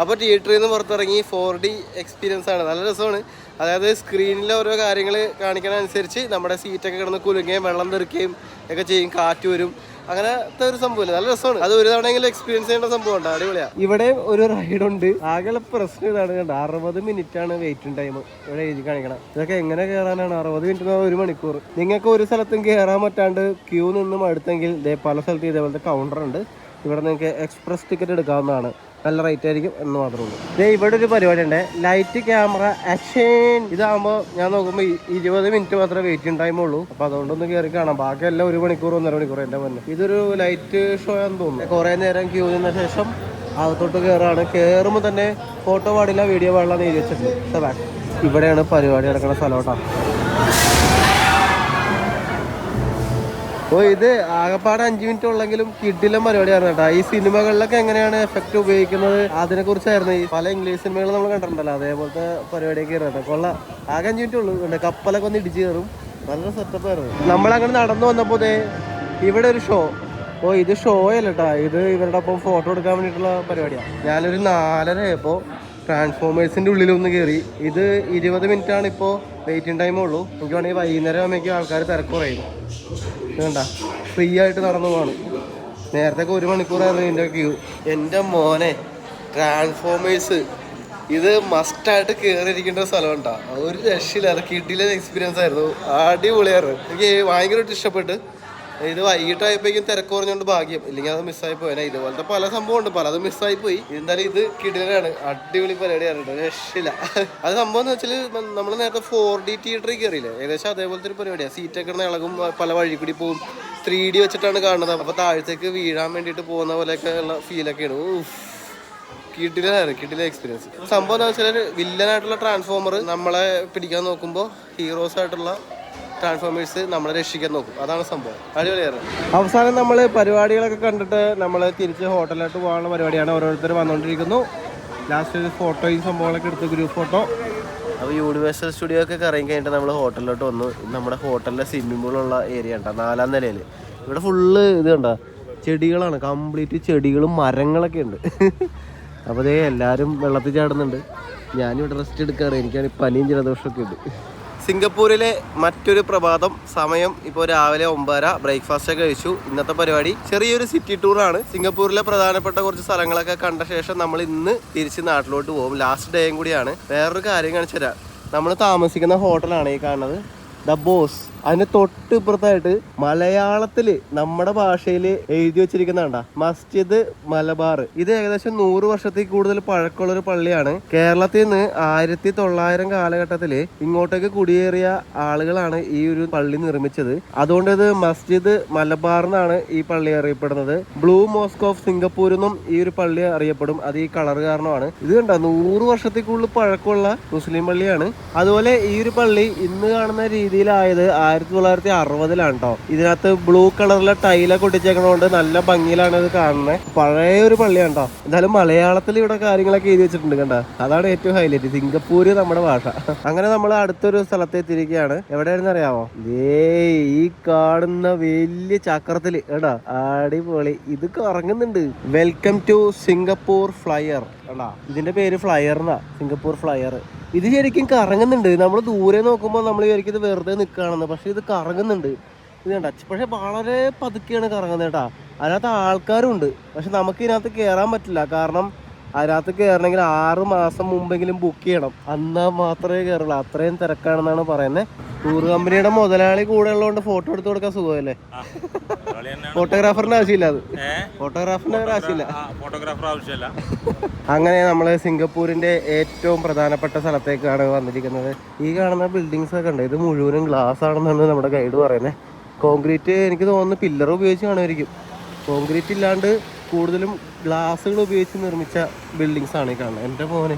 S3: അപ്പോൾ തിയേറ്ററിൽ നിന്ന് പുറത്തിറങ്ങി 4D എക്സ്പീരിയൻസ് ആണ്, നല്ല രസമാണ്. അതായത് സ്ക്രീനിൽ ഓരോ കാര്യങ്ങൾ കാണിക്കണനുസരിച്ച് നമ്മുടെ സീറ്റൊക്കെ കിടന്ന് കുലുങ്ങുകയും വെള്ളം തെറിക്കുകയും ഒക്കെ ചെയ്യും, കാറ്റ് വരും. അങ്ങനത്തെ ഒരു സംഭവമില്ല, നല്ല രസമാണ്. അത് ഒരു തവണയെങ്കിലും എക്സ്പീരിയൻസ് ചെയ്യേണ്ട സംഭവം ഉണ്ട്, അടിപൊളിയാണ്. ഇവിടെ ഒരു റൈഡുണ്ട്. ആകെയുള്ള പ്രശ്നം ഇതാണ് കണ്ട, 60 മിനിറ്റാണ് വെയിറ്റിംഗ് ടൈം ഇവിടെ എഴുതി കാണിക്കണം. ഇതൊക്കെ എങ്ങനെ കയറാനാണ് 60 മിനിറ്റ് 1 മണിക്കൂർ? നിങ്ങൾക്ക് ഒരു സ്ഥലത്തും കയറാൻ പറ്റാണ്ട് ക്യൂ നിന്നും അടുത്തെങ്കിൽ പല സ്ഥലത്തും ഇതേപോലത്തെ കൗണ്ടർ ഉണ്ട്. ഇവിടെ നിങ്ങൾക്ക് എക്സ്പ്രസ് ടിക്കറ്റ് എടുക്കാവുന്നതാണ്. നല്ല റേറ്റ് ആയിരിക്കും എന്ന് മാത്രമേ ഉള്ളൂ. ഇവിടെ ഒരു പരിപാടി ഉണ്ട്, ലൈറ്റ് ക്യാമറ ആക്ഷൻ. ഇതാകുമ്പോൾ ഞാൻ നോക്കുമ്പോൾ 20 മിനിറ്റ് മാത്രമേ വെയിറ്റിംഗ് ടൈം ഉള്ളൂ. അപ്പോൾ അതുകൊണ്ടൊന്ന് കയറി കാണാം. ബാക്കിയെല്ലാം 1 മണിക്കൂർ 1.5 മണിക്കൂർ എൻ്റെ മുന്നേ. ഇതൊരു ലൈറ്റ് ഷോ ആണെന്ന് തോന്നുന്നു. കുറേ നേരം ക്യൂ നിന്ന ശേഷം അകത്തോട്ട് കയറാണ്. കയറുമ്പോൾ തന്നെ ഫോട്ടോ പാടില്ല, വീഡിയോ പാടില്ല എന്ന് എഴുതി വെച്ചിട്ടുണ്ട്. ഇവിടെയാണ് പരിപാടി നടക്കുന്ന സ്ഥലം കേട്ടോ. അപ്പോൾ ഇത് ആകെപ്പാടെ 5 മിനിറ്റ് ഉള്ളെങ്കിലും കിഡിലും പരിപാടിയാണ് കേട്ടോ. ഈ സിനിമകളിലൊക്കെ എങ്ങനെയാണ് എഫക്റ്റ് ഉപയോഗിക്കുന്നത് അതിനെ കുറിച്ചായിരുന്നു. ഈ പല ഇംഗ്ലീഷ് സിനിമകൾ നമ്മൾ കണ്ടിട്ടുണ്ടല്ലോ, അതേപോലത്തെ പരിപാടിയൊക്കെ കേട്ടോ. കൊള്ളാം. ആകെ 5 മിനിറ്റ് ഉള്ളൂ. കപ്പലൊക്കെ ഒന്ന് ഇടിച്ച് കയറും. നല്ല സെറ്റപ്പ് ആയിരുന്നു. നമ്മളങ്ങനെ നടന്നു വന്നപ്പോൾ ഇവിടെ ഒരു ഷോ. ഓ ഇത് ഷോ അല്ല കേട്ടോ, ഇത് ഇവരുടെ ഒപ്പം ഫോട്ടോ എടുക്കാൻ വേണ്ടിയിട്ടുള്ള പരിപാടിയാണ്. ഞാനൊരു 4:30 ആയപ്പോൾ ട്രാൻസ്ഫോമേഴ്സിൻ്റെ ഉള്ളിലൊന്ന് കയറി. ഇത് 20 മിനിറ്റാണ് ഇപ്പോൾ വെയിറ്റിംഗ് ടൈമേ ഉള്ളൂ. എനിക്ക് വേണമെങ്കിൽ വൈകുന്നേരം ആകുമ്പോഴേക്കും ആൾക്കാർ തിരക്ക് കുറയും. വേണ്ട, ഫ്രീ ആയിട്ട് നടന്നു പോവാണ്. നേരത്തെ 1 മണിക്കൂറായിരുന്നു ഇതിൻ്റെ ക്യൂ. എൻ്റെ മോനെ, ട്രാൻസ്ഫോമേഴ്സ് ഇത് മസ്റ്റായിട്ട് കയറിയിരിക്കേണ്ട ഒരു സ്ഥലം ഉണ്ടാ. ഒരു രക്ഷയില്ലാതെ കിഡിലെ എക്സ്പീരിയൻസ് ആയിരുന്നു. അടിപൊളിയായിരുന്നു. എനിക്ക് ഭയങ്കരമായിട്ട് ഇഷ്ടപ്പെട്ട്. ഇത് വൈകിട്ടായപ്പോഴേക്കും തിരക്ക് കുറഞ്ഞുകൊണ്ട് ഭാഗ്യം, ഇല്ലെങ്കിൽ അത് മിസ്സായി പോയാൽ. ഇതുപോലത്തെ പല സംഭവം ഉണ്ട്, പലതും മിസ്സായി പോയി. എന്തായാലും ഇത് കിടിലാണ്, അടിപൊളി പരിപാടിയാണ്, രക്ഷയില്ല. അത് സംഭവം എന്ന് വെച്ചാൽ നമ്മൾ നേരത്തെ 4D തിയേറ്ററിൽ കയറിയില്ലേ, ഏകദേശം അതേപോലത്തെ ഒരു പരിപാടിയാണ്. സീറ്റൊക്കെ ഇളകും, പല വഴി കൂടി പോകും. 3D വെച്ചിട്ടാണ് കാണുന്നത്. അപ്പോൾ താഴത്തേക്ക് വീഴാൻ വേണ്ടിയിട്ട് പോകുന്ന പോലെയൊക്കെ ഉള്ള ഫീലൊക്കെയാണ്. കിഡിലെ എക്സ്പീരിയൻസ്. സംഭവം എന്ന് വെച്ചാൽ വില്ലനായിട്ടുള്ള ട്രാൻസ്ഫോമർ നമ്മളെ പിടിക്കാൻ നോക്കുമ്പോൾ ഹീറോസ് ആയിട്ടുള്ള ട്രാൻസ്ഫോമേഴ്സ് നമ്മളെ രക്ഷിക്കാൻ നോക്കും. അതാണ് സംഭവം. അടിപൊളിയായിരുന്നു. അവസാനം നമ്മൾ പരിപാടികളൊക്കെ കണ്ടിട്ട് നമ്മൾ തിരിച്ച് ഹോട്ടലിലോട്ട് പോകാനുള്ള പരിപാടിയാണ്. ഓരോരുത്തർ വന്നുകൊണ്ടിരിക്കുന്നു. ലാസ്റ്റ് ഒരു ഫോട്ടോയും സംഭവങ്ങളൊക്കെ എടുത്ത് ഗ്രൂപ്പ് ഫോട്ടോ. അപ്പോൾ യൂണിവേഴ്സൽ സ്റ്റുഡിയോ ഒക്കെ കറങ്ങി കഴിഞ്ഞിട്ട് നമ്മൾ ഹോട്ടലിലോട്ട് വന്നു. നമ്മുടെ ഹോട്ടലിലെ സ്വിമ്മിംഗ് പൂളുള്ള ഏരിയ ഉണ്ടോ, 4ാം നിലയിൽ. ഇവിടെ ഫുള്ള് ഇത് കണ്ടോ, ചെടികളാണ്, കംപ്ലീറ്റ് ചെടികളും മരങ്ങളൊക്കെ ഉണ്ട്. അപ്പോൾ എല്ലാവരും വെള്ളത്തിൽ ചാടുന്നുണ്ട്. ഞാനിവിടെ റെസ്റ്റ് എടുക്കാറ്, എനിക്കാണ് പനിയും ജലദോഷമൊക്കെ ഉണ്ട്. സിംഗപ്പൂരിലെ മറ്റൊരു പ്രഭാതം. സമയം ഇപ്പോൾ രാവിലെ 9:30. ബ്രേക്ക്ഫാസ്റ്റ് ഒക്കെ കഴിച്ചു. ഇന്നത്തെ പരിപാടി ചെറിയൊരു സിറ്റി ടൂറാണ്. സിംഗപ്പൂരിലെ പ്രധാനപ്പെട്ട കുറച്ച് സ്ഥലങ്ങളൊക്കെ കണ്ട ശേഷം നമ്മൾ ഇന്ന് തിരിച്ച് നാട്ടിലോട്ട് പോകും. ലാസ്റ്റ് ഡേയും കൂടിയാണ്. വേറൊരു കാര്യം കാണിച്ചു തരാം. നമ്മൾ താമസിക്കുന്ന ഹോട്ടലാണ് ഈ കാണുന്നത്, ദ ബോസ്. അതിന് തൊട്ട് ഇപ്പുറത്തായിട്ട് മലയാളത്തിൽ നമ്മുടെ ഭാഷയിൽ എഴുതി വെച്ചിരിക്കുന്നതാണ്ട, മസ്ജിദ് മലബാർ. ഇത് ഏകദേശം 100 വർഷത്തിൽ കൂടുതൽ പഴക്കമുള്ളൊരു പള്ളിയാണ്. കേരളത്തിൽ നിന്ന് 1900 കാലഘട്ടത്തിൽ ഇങ്ങോട്ടേക്ക് കുടിയേറിയ ആളുകളാണ് ഈ ഒരു പള്ളി നിർമ്മിച്ചത്. അതുകൊണ്ട് ഇത് മസ്ജിദ് മലബാർ എന്നാണ് ഈ പള്ളി അറിയപ്പെടുന്നത്. ബ്ലൂ മോസ്ക് ഓഫ് സിംഗപ്പൂർ എന്നും ഈ ഒരു പള്ളി അറിയപ്പെടും. അത് ഈ കളർ കാരണമാണ്. ഇത് കണ്ട 100 വർഷത്തിൽ കൂടുതൽ പഴക്കമുള്ള മുസ്ലിം പള്ളിയാണ്. അതുപോലെ ഈ ഒരു പള്ളി ഇന്ന് കാണുന്ന രീതിയിലായത് 1960-ലാണ് കേട്ടോ. ഇതിനകത്ത് ബ്ലൂ കളറിലെ ടൈലൊക്കെ ഒട്ടിച്ചേക്കണോണ്ട് നല്ല ഭംഗിയിലാണ് ഇത് കാണുന്നത്. പഴയ ഒരു പള്ളിയാണ് കേട്ടോ. എന്തായാലും മലയാളത്തിൽ ഇവിടെ കാര്യങ്ങളൊക്കെ എഴുതി വെച്ചിട്ടുണ്ട് കണ്ട. അതാണ് ഏറ്റവും ഹൈലൈറ്റ്. സിംഗപ്പൂര് നമ്മുടെ ഭാഷ. അങ്ങനെ നമ്മൾ അടുത്തൊരു സ്ഥലത്ത് എത്തിയിരിക്കുകയാണ്. എവിടെയാണെന്ന് അറിയാമോ? ഈ കാണുന്ന വലിയ ചക്രത്തില് കേട്ടാ, അടിപൊളി. ഇത് കറങ്ങുന്നുണ്ട്. വെൽക്കം ടു സിംഗപ്പൂർ ഫ്ലയർ കേട്ടാ. ഇതിന്റെ പേര് ഫ്ലയർ എന്നാ, സിംഗപ്പൂർ ഫ്ലയർ. ഇത് ശരിക്കും കറങ്ങുന്നുണ്ട്. നമ്മൾ ദൂരെ നോക്കുമ്പോൾ നമ്മൾ വിചാരിക്കും ഇത് വെറുതെ നിൽക്കുകയാണെന്ന്, പക്ഷെ ഇത് കറങ്ങുന്നുണ്ട്. ഇത് കണ്ട, പക്ഷെ വളരെ പതുക്കെയാണ് കറങ്ങുന്നത് കേട്ടാ. അതിനകത്ത് ആൾക്കാരുണ്ട്, പക്ഷെ നമുക്ക് ഇതിനകത്ത് കയറാൻ പറ്റില്ല. കാരണം അതിനകത്ത് കയറണമെങ്കിൽ 6 മാസം മുമ്പെങ്കിലും ബുക്ക് ചെയ്യണം, എന്നാൽ മാത്രമേ കയറുള്ളൂ. അത്രയും തിരക്കാണെന്നാണ് പറയുന്നത്. ടൂർ കമ്പനിയുടെ മുതലാളി കൂടെ ഉള്ളതുകൊണ്ട് ഫോട്ടോ എടുത്ത് കൊടുക്കാൻ സുഖമല്ലേ. ഫോട്ടോഗ്രാഫറിന്റെ ആവശ്യമില്ല. അത് ഫോട്ടോഗ്രാഫറിന്റെ ആവശ്യമില്ല. അങ്ങനെ നമ്മൾ സിംഗപ്പൂരിന്റെ ഏറ്റവും പ്രധാനപ്പെട്ട സ്ഥലത്തേക്കാണ് വന്നിരിക്കുന്നത്. ഈ കാണുന്ന ബിൽഡിങ്സ് ഒക്കെ ഉണ്ട്, ഇത് മുഴുവനും ഗ്ലാസ് ആണെന്നാണ് നമ്മുടെ ഗൈഡ് പറയുന്നത്. കോൺക്രീറ്റ് എനിക്ക് തോന്നുന്നു പില്ലർ ഉപയോഗിച്ച് കാണുമായിരിക്കും. കോൺക്രീറ്റ് ഇല്ലാണ്ട് കൂടുതലും ഗ്ലാസുകൾ ഉപയോഗിച്ച് നിർമ്മിച്ച ബിൽഡിങ്സ് ആണ് ഈ കാണുന്നത്. എൻ്റെ മോനെ,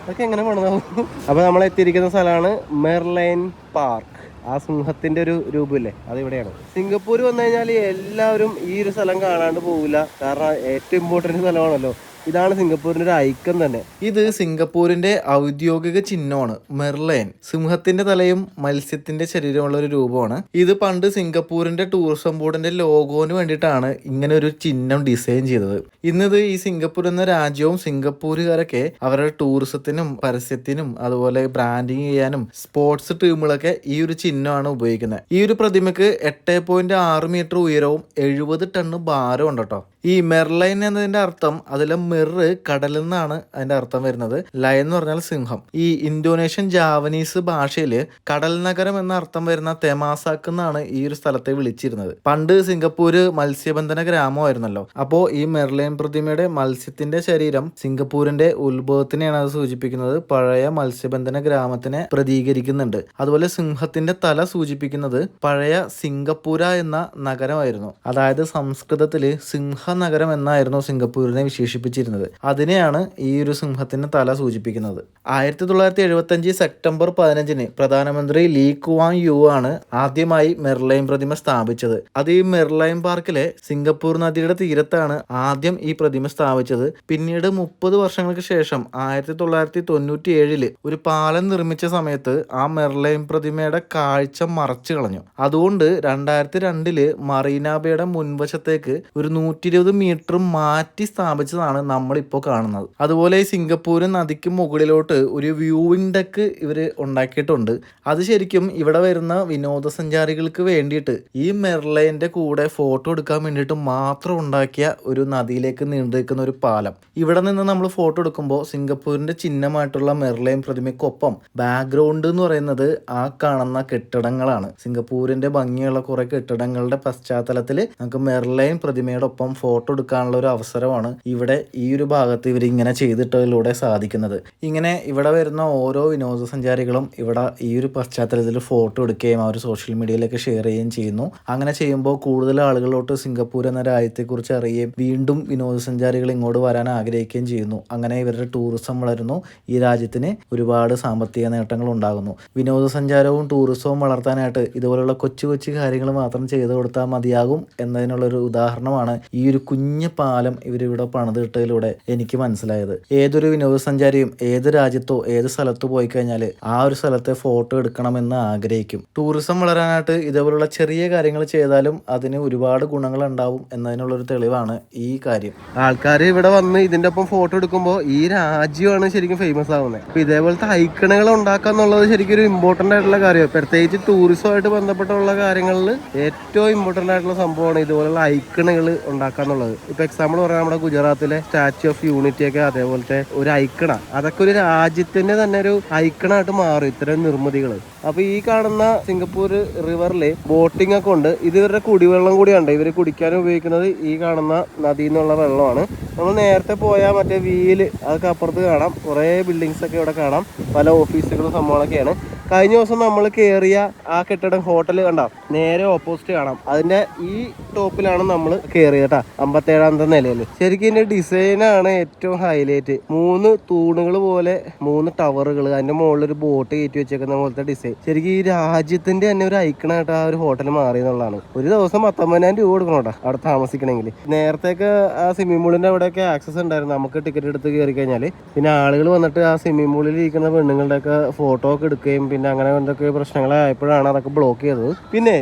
S3: അതൊക്കെ എങ്ങനെ പണിതാവും. അപ്പോൾ നമ്മൾ എത്തിയിരിക്കുന്ന സ്ഥലമാണ് മെർലൈൻ പാർക്ക്. ആ സിംഹത്തിന്റെ ഒരു രൂപമില്ലേ, അതിവിടെയാണ്. സിംഗപ്പൂർ വന്നു കഴിഞ്ഞാൽ എല്ലാവരും ഈ ഒരു സ്ഥലം കാണാണ്ട് പോകില്ല. കാരണം ഏറ്റവും ഇമ്പോർട്ടൻറ്റ് സ്ഥലമാണല്ലോ. ഇതാണ് സിംഗപ്പൂരിന്റെ ഒരു ഐക്കൺ തന്നെ.
S1: ഇത് സിംഗപ്പൂരിന്റെ ഔദ്യോഗിക ചിഹ്നമാണ്, മെർലൈൻ. സിംഹത്തിന്റെ തലയും മത്സ്യത്തിന്റെ ശരീരമുള്ള ഒരു രൂപമാണ്. ഇത് പണ്ട് സിംഗപ്പൂരിന്റെ ടൂറിസം ബോർഡിന്റെ ലോഗോന് വേണ്ടിയിട്ടാണ് ഇങ്ങനെ ഒരു ചിഹ്നം ഡിസൈൻ ചെയ്തത്. ഇന്നത് ഈ സിംഗപ്പൂർ എന്ന രാജ്യവും സിംഗപ്പൂരുകാരൊക്കെ അവരുടെ ടൂറിസത്തിനും പരസ്യത്തിനും അതുപോലെ ബ്രാൻഡിങ് ചെയ്യാനും സ്പോർട്സ് ടീമുകളൊക്കെ ഈ ഒരു ചിഹ്നമാണ് ഉപയോഗിക്കുന്നത്. ഈ ഒരു പ്രതിമയ്ക്ക് 8.6 മീറ്റർ ഉയരവും 70 ടൺ ഭാരവും ഉണ്ട് കേട്ടോ. ഈ മെർലൈൻ എന്നതിന്റെ അർത്ഥം, അതിലെ മെറ് കടലിൽ നിന്നാണ് അതിന്റെ അർത്ഥം വരുന്നത്. ലയൻ എന്ന് പറഞ്ഞാൽ സിംഹം. ഈ ഇന്തോനേഷ്യൻ ജാവനീസ് ഭാഷയിൽ കടൽ നഗരം എന്ന അർത്ഥം വരുന്ന തെമാസാക്ക് എന്നാണ് ഈ ഒരു സ്ഥലത്തെ വിളിച്ചിരുന്നത്. പണ്ട് സിംഗപ്പൂര് മത്സ്യബന്ധന ഗ്രാമമായിരുന്നല്ലോ. അപ്പോൾ ഈ മെർലൈൻ പ്രതിമയുടെ മത്സ്യത്തിന്റെ ശരീരം സിംഗപ്പൂരിന്റെ ഉത്ഭവത്തിനെയാണ് അത് സൂചിപ്പിക്കുന്നത്. പഴയ മത്സ്യബന്ധന ഗ്രാമത്തിനെ പ്രതികരിക്കുന്നുണ്ട്. അതുപോലെ സിംഹത്തിന്റെ തല സൂചിപ്പിക്കുന്നത് പഴയ സിംഗപ്പൂര എന്ന നഗരമായിരുന്നു. അതായത് സംസ്കൃതത്തില് സിംഹ സിംഹനഗരം എന്നായിരുന്നു സിംഗപ്പൂരിനെ വിശേഷിപ്പിച്ചിരുന്നത്. അതിനെയാണ് ഈ ഒരു സിംഹത്തിന്റെ തല സൂചിപ്പിക്കുന്നത്. 1975 സെപ്റ്റംബർ 15 പ്രധാനമന്ത്രി ലീ കുവാൻ യു ആണ് ആദ്യമായി മെർലൈൻ പ്രതിമ സ്ഥാപിച്ചത്. അത് ഈ മെർലൈൻ പാർക്കിലെ സിംഗപ്പൂർ നദിയുടെ തീരത്താണ് ആദ്യം ഈ പ്രതിമ സ്ഥാപിച്ചത്. പിന്നീട് 30 വർഷങ്ങൾക്ക് ശേഷം 1997 ഒരു പാലം നിർമ്മിച്ച സമയത്ത് ആ മെർലൈൻ പ്രതിമയുടെ കാഴ്ച മറച്ചു കളഞ്ഞു. അതുകൊണ്ട് 2002 മറീന ബേയുടെ മുൻവശത്തേക്ക് ഒരു 120 മീറ്റർ മാറ്റി സ്ഥാപിച്ചതാണ് നമ്മളിപ്പോൾ കാണുന്നത്. അതുപോലെ ഈ സിംഗപ്പൂർ നദിക്ക് മുകളിലോട്ട് ഒരു വ്യൂവിംഗ് ഡെക്ക് ഇവര് ഉണ്ടാക്കിയിട്ടുണ്ട്. അത് ശരിക്കും ഇവിടെ വരുന്ന വിനോദസഞ്ചാരികൾക്ക് വേണ്ടിയിട്ട് ഈ മെർലൈൻ്റെ കൂടെ ഫോട്ടോ എടുക്കാൻ വേണ്ടിയിട്ട് മാത്രം ഉണ്ടാക്കിയ ഒരു നദിയിലേക്ക് നീണ്ടു നിൽക്കുന്ന ഒരു പാലം. ഇവിടെ നിന്ന് നമ്മൾ ഫോട്ടോ എടുക്കുമ്പോൾ സിംഗപ്പൂരിന്റെ ചിഹ്നമായിട്ടുള്ള മെർലൈൻ പ്രതിമയ്ക്കൊപ്പം ബാക്ക്ഗ്രൗണ്ട് എന്ന് പറയുന്നത് ആ കാണുന്ന കെട്ടിടങ്ങളാണ്. സിംഗപ്പൂരിന്റെ ഭംഗിയുള്ള കുറെ കെട്ടിടങ്ങളുടെ പശ്ചാത്തലത്തിൽ നമുക്ക് മെർലൈൻ പ്രതിമയുടെ ഒപ്പം ഫോട്ടോ എടുക്കാനുള്ള ഒരു അവസരമാണ് ഇവിടെ ഈ ഒരു ഭാഗത്ത് ഇവർ ഇങ്ങനെ ചെയ്തിട്ടതിലൂടെ സാധിക്കുന്നത്. ഇങ്ങനെ ഇവിടെ വരുന്ന ഓരോ വിനോദസഞ്ചാരികളും ഇവിടെ ഈ ഒരു പശ്ചാത്തലത്തിൽ ഫോട്ടോ എടുക്കുകയും അവർ സോഷ്യൽ മീഡിയയിലേക്ക് ഷെയർ ചെയ്യുകയും ചെയ്യുന്നു. അങ്ങനെ ചെയ്യുമ്പോൾ കൂടുതൽ ആളുകളോട്ട് സിംഗപ്പൂർ എന്ന രാജ്യത്തെക്കുറിച്ച് അറിയുകയും വീണ്ടും വിനോദസഞ്ചാരികൾ ഇങ്ങോട്ട് വരാൻ ആഗ്രഹിക്കുകയും ചെയ്യുന്നു. അങ്ങനെ ഇവരുടെ ടൂറിസം വളരുന്നു. ഈ രാജ്യത്തിന് ഒരുപാട് സാമ്പത്തിക നേട്ടങ്ങൾ ഉണ്ടാകുന്നു. വിനോദസഞ്ചാരവും ടൂറിസവും വളർത്താനായിട്ട് ഇതുപോലുള്ള കൊച്ചു കൊച്ചു കാര്യങ്ങൾ മാത്രം ചെയ്തു കൊടുത്താൽ മതിയാകും എന്നതിനുള്ളൊരു ഉദാഹരണമാണ് ഈ ഒരു കുഞ്ഞു പാലം ഇവരിവിടെ പണിതിട്ടതിലൂടെ എനിക്ക് മനസ്സിലായത്. ഏതൊരു വിനോദസഞ്ചാരിയും ഏത് രാജ്യത്തോ ഏത് സ്ഥലത്തോ പോയി കഴിഞ്ഞാൽ ആ ഒരു സ്ഥലത്തെ ഫോട്ടോ എടുക്കണമെന്ന് ആഗ്രഹിക്കും. ടൂറിസം വളരാനായിട്ട് ഇതേപോലുള്ള ചെറിയ കാര്യങ്ങൾ ചെയ്താലും അതിന് ഒരുപാട് ഗുണങ്ങൾ ഉണ്ടാവും എന്നതിനുള്ളൊരു തെളിവാണ് ഈ കാര്യം.
S3: ആൾക്കാർ ഇവിടെ വന്ന് ഇതിന്റെ ഒപ്പം ഫോട്ടോ എടുക്കുമ്പോൾ ഈ രാജ്യമാണ് ശരിക്കും ഫേമസ് ആവുന്നത്. അപ്പൊ ഇതേപോലത്തെ ഐക്കണുകൾ ഉണ്ടാക്കുക എന്നുള്ളത് ശരിക്കും ഒരു ഇമ്പോർട്ടന്റ് ആയിട്ടുള്ള കാര്യമാണ്. പ്രത്യേകിച്ച് ടൂറിസമായിട്ട് ബന്ധപ്പെട്ടുള്ള കാര്യങ്ങളിൽ ഏറ്റവും ഇമ്പോർട്ടന്റ് ആയിട്ടുള്ള സംഭവമാണ് ഇതുപോലുള്ള ഐക്കണുകൾ ഉണ്ടാക്കുക എന്നുള്ളത്. ഇപ്പൊ എക്സാമ്പിൾ പറയാം, നമ്മുടെ ഗുജറാത്തിലെ സ്റ്റാച്യു ഓഫ് യൂണിറ്റി ഒക്കെ അതേപോലത്തെ ഒരു ഐക്കണ, അതൊക്കെ ഒരു രാജ്യത്തിന്റെ തന്നെ ഒരു ഐക്കണായിട്ട് മാറും ഇത്തരം നിർമ്മിതികൾ. അപ്പൊ ഈ കാണുന്ന സിംഗപ്പൂർ റിവറിൽ ബോട്ടിംഗ് ഒക്കെ ഉണ്ട്. ഇത് ഇവരുടെ കുടിവെള്ളം കൂടിയുണ്ട്. ഇവർ കുടിക്കാൻ ഉപയോഗിക്കുന്നത് ഈ കാണുന്ന നദിയിൽ നിന്നുള്ള വെള്ളമാണ്. നമ്മൾ നേരത്തെ പോയാൽ മറ്റേ വീല് അതൊക്കെ അപ്പുറത്ത് കാണാം. കുറേ ബിൽഡിങ്സ് ഒക്കെ ഇവിടെ കാണാം. പല ഓഫീസുകളും സംഭവങ്ങളൊക്കെയാണ്. കഴിഞ്ഞ ദിവസം നമ്മൾ കയറിയ ആ കെട്ടിടം ഹോട്ടൽ കണ്ടാം, നേരെ ഓപ്പോസിറ്റ് കാണാം. അതിന്റെ ഈ ടോപ്പിലാണ് നമ്മൾ കയറിയത് കേട്ടാ, 57ാമത്തെ നിലയിൽ. ശരിക്കും ഇതിന്റെ ഡിസൈനാണ് ഏറ്റവും ഹൈലൈറ്റ്. 3 തൂണുകൾ പോലെ 3 ടവറുകൾ, അതിന്റെ മുകളിൽ ഒരു ബോട്ട് കയറ്റി വെച്ചേക്കുന്ന പോലത്തെ ഡിസൈൻ. ശരിക്കും ഈ രാജ്യത്തിന്റെ തന്നെ ഒരു ഐക്കണായിട്ട് ആ ഒരു ഹോട്ടൽ മാറി എന്നുള്ളതാണ്. ഒരു ദിവസം 19,000 രൂപ കൊടുക്കണം കേട്ടോ അവിടെ താമസിക്കണമെങ്കിൽ. നേരത്തെയൊക്കെ ആ സ്വിമ്മിംഗ് പൂളിന്റെ അവിടെയൊക്കെ ആക്സസ് ഉണ്ടായിരുന്നു. നമുക്ക് ടിക്കറ്റ് എടുത്ത് കയറി കഴിഞ്ഞാൽ പിന്നെ ആളുകൾ വന്നിട്ട് ആ സ്വിമ്മിംഗ് പൂളിൽ ഇരിക്കുന്ന പെണ്ണുങ്ങളുടെയൊക്കെ ഫോട്ടോ ഒക്കെ എടുക്കുകയും പിന്നെ അങ്ങനെ എന്തൊക്കെ പ്രശ്നങ്ങളായപ്പോഴാണ് അതൊക്കെ ബ്ലോക്ക് ചെയ്തത്. പിന്നെ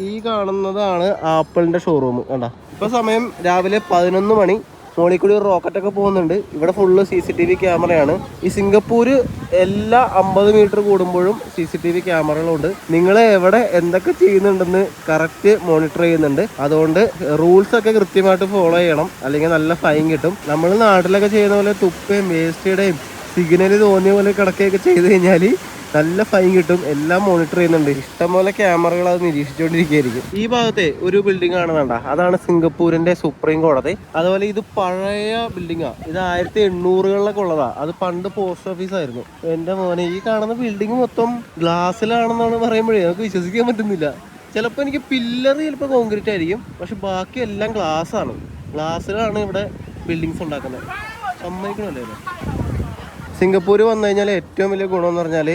S3: ഈ കാണുന്നതാണ് ആപ്പിളിന്റെ ഷോറൂം കണ്ട. ഇപ്പൊ സമയം രാവിലെ 11 മണി. മോളിൽ കൂടി ഒരു റോക്കറ്റൊക്കെ പോകുന്നുണ്ട്. ഇവിടെ ഫുള്ള് CCTV ക്യാമറയാണ്. ഈ സിംഗപ്പൂര് എല്ലാ 50 മീറ്റർ കൂടുമ്പോഴും CCTV ക്യാമറകളുണ്ട്. നിങ്ങൾ എവിടെ എന്തൊക്കെ ചെയ്യുന്നുണ്ടെന്ന് കറക്റ്റ് മോണിറ്റർ ചെയ്യുന്നുണ്ട്. അതുകൊണ്ട് റൂൾസ് ഒക്കെ കൃത്യമായിട്ട് ഫോളോ ചെയ്യണം, അല്ലെങ്കിൽ നല്ല ഫൈൻ കിട്ടും. നമ്മൾ നാട്ടിലൊക്കെ ചെയ്യുന്ന പോലെ തുപ്പയും വേസ്റ്റിയുടെയും സിഗ്നൽ തോന്നിയ പോലെ കിടക്കുകയൊക്കെ ചെയ്ത് കഴിഞ്ഞാൽ നല്ല ഫൈൻ കിട്ടും. എല്ലാം മോണിറ്റർ ചെയ്യുന്നുണ്ട്. ഇഷ്ടംപോലെ ക്യാമറകൾ അത് നിരീക്ഷിച്ചുകൊണ്ടിരിക്കുകയായിരിക്കും. ഈ ഭാഗത്തെ ഒരു ബിൽഡിംഗ് കാണുന്നുണ്ട, അതാണ് സിംഗപ്പൂരിന്റെ സുപ്രീം കോടതി. അതുപോലെ ഇത് പഴയ ബിൽഡിങ്ങാണ്. ഇത് 1800-കളിലൊക്കെ ഉള്ളതാ. അത് പണ്ട് പോസ്റ്റ് ഓഫീസ് ആയിരുന്നു. എന്റെ മോനെ, ഈ കാണുന്ന ബിൽഡിംഗ് മൊത്തം ഗ്ലാസ്സിലാണെന്നാണ് പറയുമ്പോഴേ നമുക്ക് വിശ്വസിക്കാൻ പറ്റുന്നില്ല. ചിലപ്പോൾ എനിക്ക് പില്ലർ ചിലപ്പോൾ കോൺക്രീറ്റ് ആയിരിക്കും, പക്ഷെ ബാക്കി എല്ലാം ഗ്ലാസ്സാണ്. ഗ്ലാസ്സിലാണ് ഇവിടെ ബിൽഡിങ്സ് ഉണ്ടാക്കുന്നത്. സമ്മതിക്കണമല്ലേ? സിംഗപ്പൂർ വന്നു കഴിഞ്ഞാൽ ഏറ്റവും വലിയ ഗുണമെന്ന് പറഞ്ഞാൽ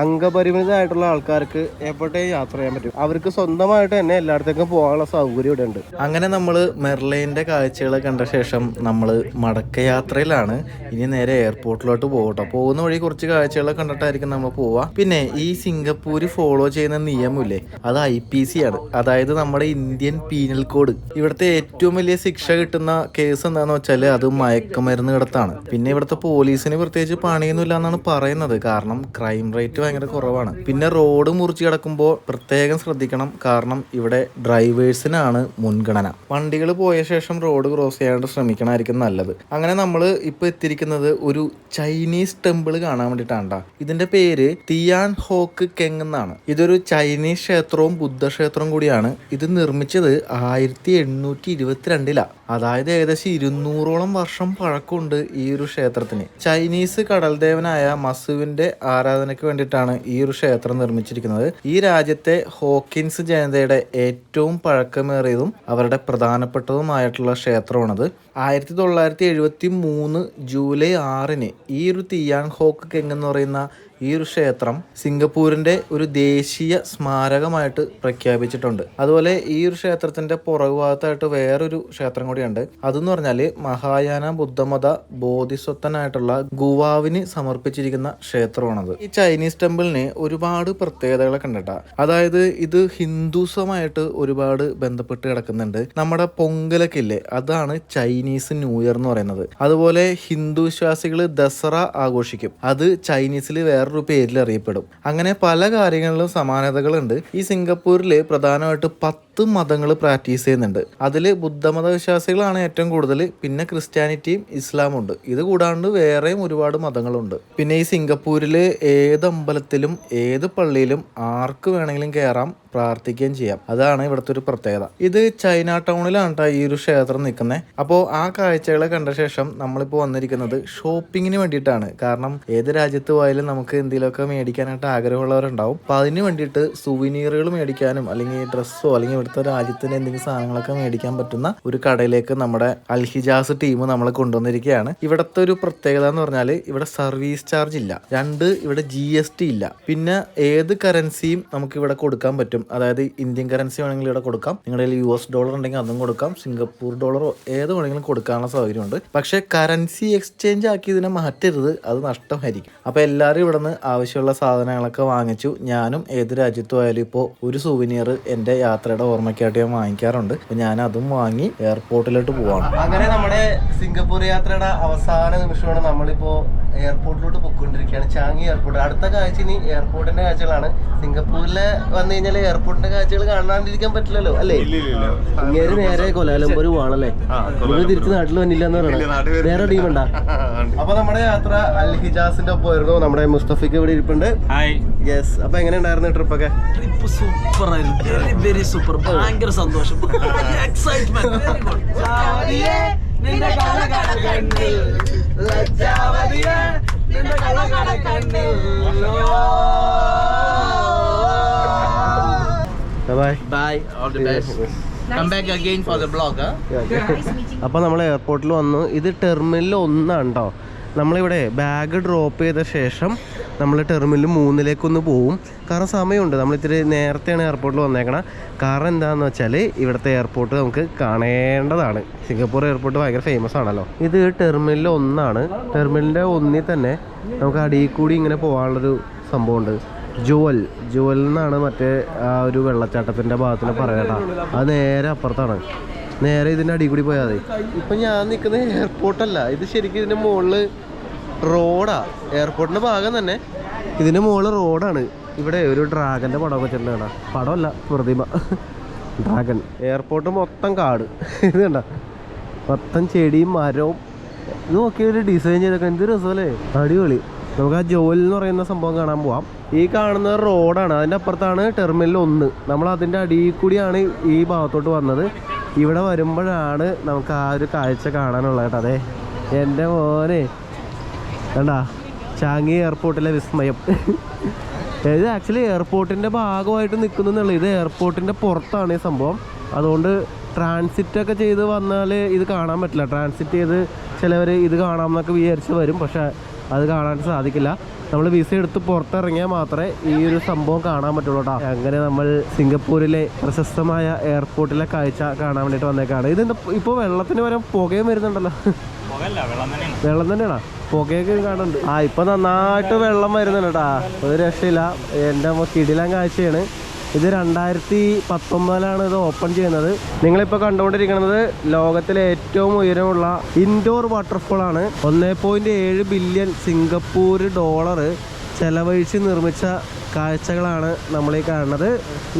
S3: അംഗപരിമിതമായിട്ടുള്ള ആൾക്കാർക്ക് എപ്പോഴേയും യാത്ര ചെയ്യാൻ പറ്റും. അവർക്ക് സ്വന്തമായിട്ട് തന്നെ എല്ലായിടത്തേക്കും പോകാനുള്ള സൗകര്യം ഇവിടെ ഉണ്ട്.
S1: അങ്ങനെ നമ്മൾ മെർലൈൻ്റെ കാഴ്ചകൾ കണ്ട ശേഷം നമ്മൾ മടക്കയാത്രയിലാണ്. ഇനി നേരെ എയർപോർട്ടിലോട്ട് പോകട്ടോ. പോകുന്ന വഴി കുറച്ച് കാഴ്ചകളൊക്കെ കണ്ടിട്ടായിരിക്കും നമ്മൾ പോവുക. പിന്നെ ഈ സിംഗപ്പൂർ ഫോളോ ചെയ്യുന്ന നിയമമില്ലേ, അത് IPC ആണ്. അതായത് നമ്മുടെ ഇന്ത്യൻ പീനൽ കോഡ്. ഇവിടുത്തെ ഏറ്റവും വലിയ ശിക്ഷ കിട്ടുന്ന കേസ് എന്താണെന്ന് വെച്ചാൽ അത് മയക്കുമരുന്ന് കടത്താണ്. പിന്നെ ഇവിടുത്തെ പോലീസിന് പ്രത്യേകിച്ച് പണിയൊന്നുമില്ല എന്നാണ് പറയുന്നത്. കാരണം ക്രൈം റേറ്റ് ഭയങ്കര കുറവാണ്. പിന്നെ റോഡ് മുറിച്ച് കിടക്കുമ്പോൾ പ്രത്യേകം ശ്രദ്ധിക്കണം. കാരണം ഇവിടെ ഡ്രൈവേഴ്സിനാണ് മുൻഗണന. വണ്ടികൾ പോയ ശേഷം റോഡ് ക്രോസ് ചെയ്യാണ്ട് ശ്രമിക്കണമായിരിക്കും നല്ലത്. അങ്ങനെ നമ്മൾ ഇപ്പോൾ എത്തിയിരിക്കുന്നത് ഒരു ചൈനീസ് ടെമ്പിൾ കാണാൻ വേണ്ടിയിട്ടാണ്. ഇതിന്റെ പേര് തിയാൻ ഹോക്ക് കെങ് എന്നാണ്. ഇതൊരു ചൈനീസ് ക്ഷേത്രവും ബുദ്ധക്ഷേത്രവും കൂടിയാണ്. ഇത് നിർമ്മിച്ചത് 1822-ലാണ്. അതായത് ഏകദേശം 200ഓളം വർഷം പഴക്കമുണ്ട് ഈ ഒരു ക്ഷേത്രത്തിന്. ചൈനീസ് കടൽ ദേവനായ മസുവിന്റെ ആരാധനയ്ക്ക് വേണ്ടിയിട്ട് വേണ്ടിയിട്ടാണ് ഈ ഒരു ക്ഷേത്രം നിർമ്മിച്ചിരിക്കുന്നത്. ഈ രാജ്യത്തെ ഹോക്കിൻസ് ജനതയുടെ ഏറ്റവും പഴക്കമേറിയതും അവരുടെ പ്രധാനപ്പെട്ടതുമായിട്ടുള്ള ക്ഷേത്രമാണത്. 1973 ജൂലൈ 6 ഈ ഒരു തിയാങ് ഹോക്ക് കെങ് എന്ന് പറയുന്ന ഈ ഒരു ക്ഷേത്രം സിംഗപ്പൂരിന്റെ ഒരു ദേശീയ സ്മാരകമായിട്ട് പ്രഖ്യാപിച്ചിട്ടുണ്ട്. അതുപോലെ ഈ ഒരു ക്ഷേത്രത്തിന്റെ പുറകുഭാഗത്തായിട്ട് വേറൊരു ക്ഷേത്രം കൂടിയുണ്ട്. അതെന്ന് പറഞ്ഞാല് മഹായാന ബുദ്ധമത ബോധിസത്വനായിട്ടുള്ള ഗുവാവിന് സമർപ്പിച്ചിരിക്കുന്ന ക്ഷേത്രമാണത്. ഈ ചൈനീസ് ടെമ്പിളിന് ഒരുപാട് പ്രത്യേകതകളൊക്കെ ഉണ്ട് കേട്ടോ. അതായത് ഇത് ഹിന്ദുസമായിട്ട് ഒരുപാട് ബന്ധപ്പെട്ട് കിടക്കുന്നുണ്ട്. നമ്മുടെ പൊങ്കലൊക്കെ ഇല്ലേ, അതാണ് ചൈനീസ് ന്യൂ ഇയർ എന്ന് പറയുന്നത്. അതുപോലെ ഹിന്ദു വിശ്വാസികൾ ദസറ ആഘോഷിക്കും, അത് ചൈനീസിൽ വേറൊരു പേരിൽ അറിയപ്പെടും. അങ്ങനെ പല കാര്യങ്ങളിലും സമാനതകളുണ്ട്. ഈ സിംഗപ്പൂരിൽ പ്രധാനമായിട്ട് 10 മതങ്ങൾ പ്രാക്ടീസ് ചെയ്യുന്നുണ്ട്. അതിൽ ബുദ്ധമത വിശ്വാസികളാണ് ഏറ്റവും കൂടുതൽ, പിന്നെ ക്രിസ്ത്യാനിറ്റിയും ഇസ്ലാമും ഉണ്ട്. ഇത് കൂടാണ്ട് വേറെയും ഒരുപാട് മതങ്ങളുണ്ട്. പിന്നെ ഈ സിംഗപ്പൂരിൽ ഏത് അമ്പലത്തിലും ഏത് പള്ളിയിലും ആർക്ക് വേണമെങ്കിലും കയറാം, പ്രാർത്ഥിക്കുകയും ചെയ്യാം. അതാണ് ഇവിടുത്തെ ഒരു പ്രത്യേകത. ഇത് ചൈന ടൗണിലാണ് കേട്ടോ ഈ ഒരു ക്ഷേത്രം നിൽക്കുന്നത്. അപ്പോൾ ആ കാഴ്ചകളെ കണ്ട ശേഷം നമ്മളിപ്പോൾ വന്നിരിക്കുന്നത് ഷോപ്പിങ്ങിന് വേണ്ടിയിട്ടാണ്. കാരണം ഏത് രാജ്യത്ത് പോയാലും നമുക്ക് എന്തെങ്കിലുമൊക്കെ മേടിക്കാനായിട്ട് ആഗ്രഹമുള്ളവരുണ്ടാവും. അപ്പോൾ അതിന് വേണ്ടിയിട്ട് സുവനീറുകൾ മേടിക്കാനും അല്ലെങ്കിൽ ഡ്രസ്സോ അല്ലെങ്കിൽ ഇവിടുത്തെ രാജ്യത്തിന്റെ എന്തെങ്കിലും സാധനങ്ങളൊക്കെ മേടിക്കാൻ പറ്റുന്ന ഒരു കടയിലേക്ക് നമ്മുടെ അൽഹിജാസ് ടീം നമ്മളെ കൊണ്ടുവന്നിരിക്കുകയാണ്. ഇവിടുത്തെ ഒരു പ്രത്യേകത എന്ന് പറഞ്ഞാൽ ഇവിടെ സർവീസ് ചാർജ് ഇല്ല. 2 ഇവിടെ GST ഇല്ല. പിന്നെ ഏത് കറൻസിയും നമുക്ക് ഇവിടെ കൊടുക്കാൻ പറ്റും. അതായത് ഇന്ത്യൻ കറൻസി വേണമെങ്കിൽ ഇവിടെ കൊടുക്കാം, നിങ്ങളുടെ US ഡോളർ ഉണ്ടെങ്കിൽ അതും കൊടുക്കാം, സിംഗപ്പൂർ ഡോളറോ ഏത് വേണമെങ്കിലും കൊടുക്കാനുള്ള സൗകര്യമുണ്ട്. പക്ഷെ കറൻസി എക്സ്ചേഞ്ച് ആക്കി ഇതിനെ മാറ്റരുത്, അത് നഷ്ടമായിരിക്കും. അപ്പോൾ എല്ലാവരും ഇവിടെ നിന്ന് ആവശ്യമുള്ള സാധനങ്ങളൊക്കെ വാങ്ങിച്ചു. ഞാനും ഏത് രാജ്യത്ത് പോയാലും ഇപ്പോൾ ഒരു സുവനീർ എൻ്റെ യാത്രയുടെ ഓർമ്മയ്ക്കായിട്ട് ഞാൻ വാങ്ങിക്കാറുണ്ട്. അപ്പോൾ ഞാൻ അതും വാങ്ങി എയർപോർട്ടിലോട്ട് പോവാണ്.
S3: അങ്ങനെ നമ്മുടെ സിംഗപ്പൂർ യാത്രയുടെ അവസാന നിമിഷമാണ്. നമ്മളിപ്പോൾ എയർപോർട്ടിലോട്ട് പോയിക്കൊണ്ടിരിക്കുകയാണ്, ചാങ്ങി എയർപോർട്ട്. അടുത്ത കാഴ്ച ഇനി എയർപോർട്ടിന്റെ കാഴ്ചകളാണ്. സിംഗപ്പൂരിൽ വന്നു കഴിഞ്ഞാൽ എയർപോർട്ടിന്റെ കാഴ്ചകൾ കാണാണ്ടിരിക്കാൻ പറ്റില്ലല്ലോ അല്ലേ? ഇങ്ങനെ നേരെ കൊലാലംപൂർ പോവാണല്ലേ? നിങ്ങൾ തിരിച്ച് നാട്ടിൽ വന്നില്ല എന്ന് പറയുന്നത് വേറെ ടീമുണ്ടാ. അപ്പൊ നമ്മുടെ യാത്ര അൽഹിജാസിന്റെ ഒപ്പം ആയിരുന്നു. നമ്മുടെ മുസ്തഫിക്ക് ഇവിടെ ഇരിപ്പുണ്ട്. യെസ്. അപ്പൊ എങ്ങനെ ഉണ്ടായിരുന്നു ട്രിപ്പൊക്കെ?
S6: ട്രിപ്പ് സൂപ്പർ ആയിരുന്നു, വെരി വെരി സൂപ്പർ. ഭയങ്കര സന്തോഷം, excitement.
S3: Bye.
S6: All the best. Come back again for the vlog, huh?
S3: അപ്പോൾ നമ്മൾ എയർപോർട്ടിൽ വന്നു. ഇത് ടെർമിനൽ 1 കേട്ടോ. നമ്മളിവിടെ ബാഗ് ഡ്രോപ്പ് ചെയ്ത ശേഷം നമ്മൾ ടെർമിനൽ 3 പോവും. കാരണം സമയമുണ്ട്, നമ്മളിത്തിരി നേരത്തെയാണ് എയർപോർട്ടിൽ വന്നേക്കണം. കാരണം എന്താണെന്ന് വെച്ചാൽ ഇവിടുത്തെ എയർപോർട്ട് നമുക്ക് കാണേണ്ടതാണ്. സിംഗപ്പൂർ എയർപോർട്ട് ഭയങ്കര ഫേമസ് ആണല്ലോ. ഇത് ടെർമിനൽ 1. ടെർമിനലിൻ്റെ 1 തന്നെ നമുക്ക് അടിയിൽ കൂടി ഇങ്ങനെ പോകാനുള്ളൊരു സംഭവമുണ്ട്. ജുവൽ എന്നാണ് മറ്റേ ആ ഒരു വെള്ളച്ചാട്ടത്തിൻ്റെ ഭാഗത്തിന് പറയട്ടാ. അത് നേരെ അപ്പുറത്താണ്. നേരെ ഇതിൻ്റെ അടിയിൽ കൂടി പോയാൽ മതി. ഇപ്പം ഞാൻ നിൽക്കുന്നത് എയർപോർട്ടല്ല, ഇത് ശരിക്കും ഇതിൻ്റെ മുകളിൽ റോഡാ. എയർപോർട്ടിൻ്റെ ഭാഗം തന്നെ ഇതിൻ്റെ മുകളിൽ റോഡാണ്. ഇവിടെ ഒരു ഡ്രാഗൻ്റെ പടമൊക്കെ വെച്ചിട്ടുണ്ട്. പടമല്ല, പ്രതിമ, ഡ്രാഗൺ. എയർപോർട്ട് മൊത്തം കാട്. ഇത് കണ്ട, മൊത്തം ചെടിയും മരവും. ഇത് നോക്കിയ ഒരു ഡിസൈൻ ചെയ്തൊക്കെ എന്ത് രസമല്ലേ, അടിപൊളി. നമുക്ക് ആ ജോൽ എന്ന് പറയുന്ന സംഭവം കാണാൻ പോവാം. ഈ കാണുന്ന റോഡാണ്, അതിൻ്റെ അപ്പുറത്താണ് ടെർമിനൽ 1. നമ്മൾ അതിൻ്റെ അടിയിൽ കൂടിയാണ് ഈ ഭാഗത്തോട്ട് വന്നത്. ഇവിടെ വരുമ്പോഴാണ് നമുക്ക് ആ ഒരു കാഴ്ച കാണാനുള്ളത് കേട്ടോ. അതെ എൻ്റെ മോനെ കണ്ടാ, ചാങ്ങി എയർപോർട്ടിലെ വിസ്മയം. ഇത് ആക്ച്വലി എയർപോർട്ടിൻ്റെ ഭാഗമായിട്ട് നിൽക്കുന്നുള്ളൂ. ഇത് എയർപോർട്ടിൻ്റെ പുറത്താണ് ഈ സംഭവം. അതുകൊണ്ട് ട്രാൻസിറ്റൊക്കെ ചെയ്ത് വന്നാൽ ഇത് കാണാൻ പറ്റില്ല. ട്രാൻസിറ്റ് ചെയ്ത് ചിലവർ ഇത് കാണാമെന്നൊക്കെ വിചാരിച്ച് വരും, പക്ഷേ അത് കാണാൻ സാധിക്കില്ല. നമ്മൾ വിസ എടുത്ത് പുറത്തിറങ്ങിയാൽ മാത്രമേ ഈ ഒരു സംഭവം കാണാൻ പറ്റുള്ളൂ കേട്ടോ. അങ്ങനെ നമ്മൾ സിംഗപ്പൂരിലെ പ്രശസ്തമായ എയർപോർട്ടിലെ കാഴ്ച കാണാൻ വേണ്ടിയിട്ട് വന്നേക്കാണ്. ഇത് ഇപ്പോൾ വെള്ളത്തിന് പകരം പുകയും വരുന്നുണ്ടല്ലോ. വെള്ളം തന്നെയാണോ? പുകയൊക്കെ കാണുന്നുണ്ട്. ഇപ്പം നന്നായിട്ട് വെള്ളം വരുന്നുണ്ട് കേട്ടോ, ഒരു രക്ഷയില്ല. എൻ്റെ കിടിലൻ കാഴ്ചയാണ്. ഇത് 2019 ഇത് ഓപ്പൺ ചെയ്യുന്നത്. നിങ്ങളിപ്പോൾ കണ്ടുകൊണ്ടിരിക്കുന്നത് ലോകത്തിലെ ഏറ്റവും ഉയരമുള്ള ഇൻഡോർ വാട്ടർഫോളാണ്. 1.7 ബില്യൺ സിംഗപ്പൂർ ഡോളർ ചെലവഴിച്ച് നിർമ്മിച്ച കാഴ്ചകളാണ് നമ്മളീ കാണുന്നത്.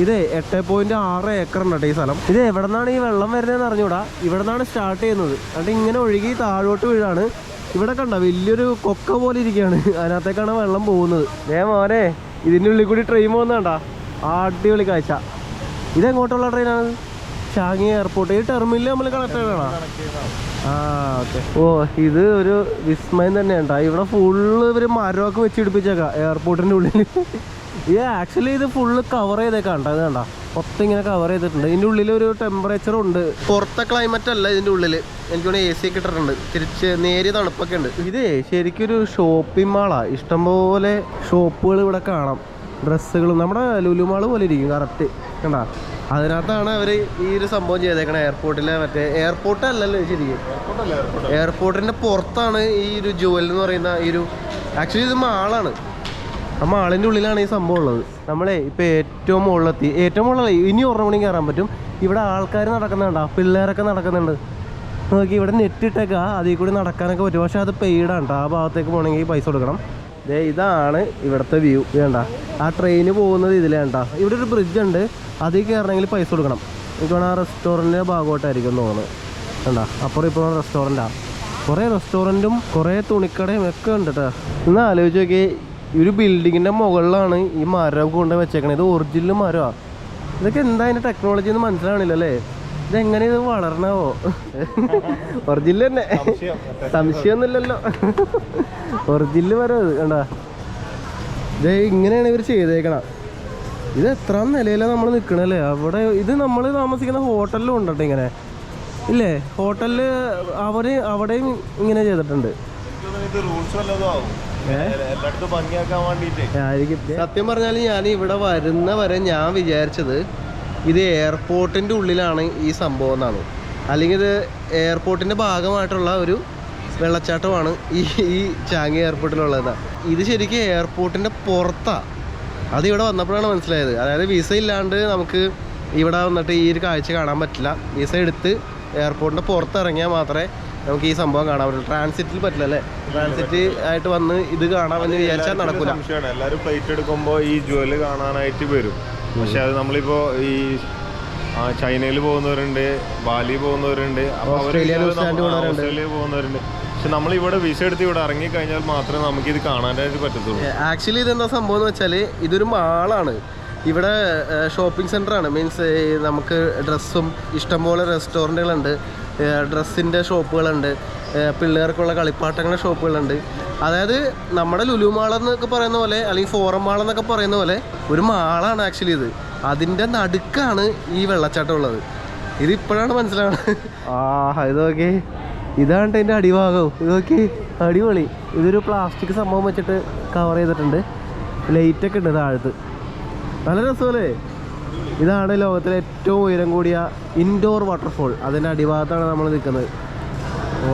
S3: ഇത് 8.6 ഏക്കർ ഉണ്ട് ഈ സ്ഥലം. ഇത് എവിടെ നിന്നാണ് ഈ വെള്ളം വരുന്നതെന്ന് അറിഞ്ഞൂടാ. ഇവിടെ നിന്നാണ് സ്റ്റാർട്ട് ചെയ്യുന്നത്, എന്നിട്ട് ഇങ്ങനെ ഒഴുകി താഴോട്ട് വീഴാണ്. ഇവിടെ കണ്ട വലിയൊരു കൊക്ക പോലെ ഇരിക്കുകയാണ്, അതിനകത്തേക്കാണ് വെള്ളം പോകുന്നത്. മോനെ, ഇതിൻ്റെ ഉള്ളിൽ കൂടി ട്രെയിൻ പോകുന്നതാണ്ടാ, അടിപൊളി കാഴ്ച. ഇതെങ്ങോട്ടുള്ള ട്രെയിനാണ്? ചാങ്ങി എയർപോർട്ട്. ഈ ടെർമിനൽ നമ്മൾ കണക്ട് ചെയ്യണം. ഓക്കെ. ഓ ഇത് ഒരു വിസ്മയം തന്നെയാണ്. ഇവിടെ ഫുള്ള് ഇവര് മരമൊക്കെ വെച്ച് പിടിപ്പിച്ചേക്കാം എയർപോർട്ടിന്റെ ഉള്ളിൽ. ഇത് ആക്ച്വലി ഇത് ഫുള്ള് കവർ ചെയ്തേക്കാണ്ട. ഇത് കണ്ട മൊത്തം ഇങ്ങനെ കവർ ചെയ്തിട്ടുണ്ട്. ഇതിന്റെ ഉള്ളിൽ ഒരു ടെമ്പറേച്ചർ ഉണ്ട്. പുറത്തെ ക്ലൈമറ്റ് അല്ല ഇതിന്റെ ഉള്ളിൽ. എനിക്ക് തോന്നുന്നു AC ഒക്കെ ഇട്ടിട്ടുണ്ട്. തിരിച്ച് നേരിയ തണുപ്പൊക്കെ ഉണ്ട്. ഇതേ ശരിക്കൊരു ഷോപ്പിംഗ് മാളാ. ഇഷ്ടംപോലെ ഷോപ്പുകൾ ഇവിടെ കാണാം. ഡ്രസ്സുകളും നമ്മുടെ ലുലു മാള് പോലെ ഇരിക്കും കറക്റ്റ്. കണ്ടാ അതിനകത്താണ് അവർ ഈ ഒരു സംഭവം ചെയ്തേക്കണേ. എയർപോർട്ടിലെ മറ്റേ എയർപോർട്ട് അല്ലല്ലോ ശരിക്കും. എയർപോർട്ടിന്റെ പുറത്താണ് ഈ ഒരു ജുവൽ എന്ന് പറയുന്ന ഈ ഒരു ആക്ച്വലി ഇത് മാളാണ്. ആ മാളിൻ്റെ ഉള്ളിലാണ് ഈ സംഭവം ഉള്ളത്. നമ്മളെ ഇപ്പോൾ ഏറ്റവും മുകളിലെത്തി. ഏറ്റവും മുകളിലല്ല, ഇനി 1 മണി കയറാൻ പറ്റും. ഇവിടെ ആൾക്കാർ നടക്കുന്നുണ്ടോ, പിള്ളേരൊക്കെ നടക്കുന്നുണ്ട്. നോക്കി ഇവിടെ നെറ്റിട്ടേക്കാ അതിൽ കൂടി നടക്കാനൊക്കെ പറ്റും. പക്ഷെ അത് പെയ്ഡാണ് കേട്ടോ. ആ ഭാഗത്തേക്ക് പോകണമെങ്കിൽ പൈസ കൊടുക്കണം. ഇതാണ് ഇവിടുത്തെ വ്യൂ. വേണ്ട ആ ട്രെയിന് പോകുന്നത് ഇതിലേണ്ട. ഇവിടെ ഒരു ബ്രിഡ്ജ് ഉണ്ട്, അതിൽ കയറണമെങ്കിൽ പൈസ കൊടുക്കണം. എനിക്ക് വേണം ആ റെസ്റ്റോറൻറ്റിൻ്റെ ഭാഗമായിട്ടായിരിക്കും തോന്നുന്നത്. വേണ്ട അപ്പുറം ഇപ്പോൾ റെസ്റ്റോറൻറ്റാണ്. കുറേ റെസ്റ്റോറൻറ്റും കുറേ തുണിക്കടയും ഒക്കെ ഉണ്ട് കേട്ടോ. ഇന്ന് ആലോചിച്ച് നോക്കി, ഒരു ബിൽഡിങ്ങിൻ്റെ മുകളിലാണ് ഈ മരം കൊണ്ട് വെച്ചേക്കണത്. ഇത് ഒറിജിനൽ മരമാണ്. ഇതൊക്കെ എന്താ അതിൻ്റെ ടെക്നോളജി എന്ന് മനസ്സിലാവണില്ല അല്ലേ. ഇതെങ്ങനെ ഇത് വളരണവോ? ഒറിജിനൽ തന്നെ, സംശയമൊന്നുമില്ലല്ലോ. ഒറിജിനൽ മരം ഇത് കണ്ടാ. ഇങ്ങനെയാണ് ഇവർ ചെയ്തേക്കണം. ഇത് എത്ര നിലയിലാണ് നമ്മൾ നിൽക്കണല്ലേ. അവിടെ ഇത് നമ്മൾ താമസിക്കുന്ന ഹോട്ടലിലും ഉണ്ട് കേട്ടോ ഇങ്ങനെ. ഇല്ലേ ഹോട്ടലിൽ അവിടെയും ഇങ്ങനെ ചെയ്തിട്ടുണ്ട്. സത്യം പറഞ്ഞാൽ ഞാൻ ഇവിടെ വരുന്ന വരെ ഞാൻ വിചാരിച്ചത് ഇത് എയർപോർട്ടിൻ്റെ ഉള്ളിലാണ് ഈ സംഭവം എന്നാണ്. അല്ലെങ്കിൽ ഇത് എയർപോർട്ടിൻ്റെ ഭാഗമായിട്ടുള്ള ഒരു വെള്ളച്ചാട്ടമാണ് ഈ ചാങ്ങി എയർപോർട്ടിലുള്ളത്. ഇത് ശരിക്കും എയർപോർട്ടിൻ്റെ പുറത്താണ്. അത് ഇവിടെ വന്നപ്പോഴാണ് മനസ്സിലായത്. അതായത് വിസ ഇല്ലാണ്ട് നമുക്ക് ഇവിടെ വന്നിട്ട് ഈ ഒരു കാഴ്ച കാണാൻ പറ്റില്ല. വിസ എടുത്ത് എയർപോർട്ടിൻ്റെ പുറത്തിറങ്ങിയാൽ മാത്രമേ നമുക്ക് ഈ സംഭവം കാണാൻ പറ്റുള്ളൂ. ട്രാൻസിറ്റിൽ പറ്റില്ല അല്ലേ. ട്രാൻസിറ്റ് ആയിട്ട് വന്ന് ഇത് കാണാമെന്ന് വിചാരിച്ചാൽ നടക്കില്ല.
S7: എല്ലാവരും ഫ്ലൈറ്റ് എടുക്കുമ്പോൾ ഈ ജ്വല് കാണാനായിട്ട് വരും. പക്ഷെ അത് നമ്മളിപ്പോൾ ഈ ചൈനയിൽ പോകുന്നവരുണ്ട്, ബാലി പോകുന്നവരുണ്ട്, അപ്പോൾ ഓസ്ട്രേലിയ പോകുന്നവരുണ്ട്. പക്ഷെ നമ്മളിവിടെ വിസ എടുത്ത് ഇവിടെ ഇറങ്ങിക്കഴിഞ്ഞാൽ മാത്രമേ നമുക്കിത് കാണാനായിട്ട് പറ്റത്തുള്ളൂ.
S3: ആക്ച്വലി ഇതെന്താ സംഭവം എന്ന് വെച്ചാൽ ഇതൊരു മാളാണ്. ഇവിടെ ഷോപ്പിംഗ് സെൻ്ററാണ്. മീൻസ് നമുക്ക് ഡ്രസ്സും ഇഷ്ടംപോലെ റെസ്റ്റോറൻറ്റുകളുണ്ട്, ഡ്രസ്സിൻ്റെ ഷോപ്പുകളുണ്ട്, പിള്ളേർക്കുള്ള കളിപ്പാട്ടങ്ങളുടെ ഷോപ്പുകളുണ്ട്. അതായത് നമ്മുടെ ലുലു മാളെന്നൊക്കെ പറയുന്ന പോലെ അല്ലെങ്കിൽ ഫോറം മാളെന്നൊക്കെ പറയുന്ന പോലെ ഒരു മാളാണ് ആക്ച്വലി ഇത്. അതിൻ്റെ നടുക്കാണ് ഈ വെള്ളച്ചാട്ടം ഉള്ളത്. ഇതിപ്പോഴാണ് മനസ്സിലാവുന്നത്. ഇത് നോക്കി, ഇതാണ് ഇതിൻ്റെ അടിഭാഗം. ഇത് നോക്കി, അടിപൊളി. ഇതൊരു പ്ലാസ്റ്റിക് സംഭവം വെച്ചിട്ട് കവർ ചെയ്തിട്ടുണ്ട്. ലൈറ്റൊക്കെ ഉണ്ട് താഴത്ത്. നല്ല രസമല്ലേ. ഇതാണ് ലോകത്തിലെ ഏറ്റവും ഉയരം കൂടിയ ഇൻഡോർ വാട്ടർഫോൾ. അതിൻ്റെ അടിഭാഗത്താണ് നമ്മൾ നിൽക്കുന്നത്. ഓ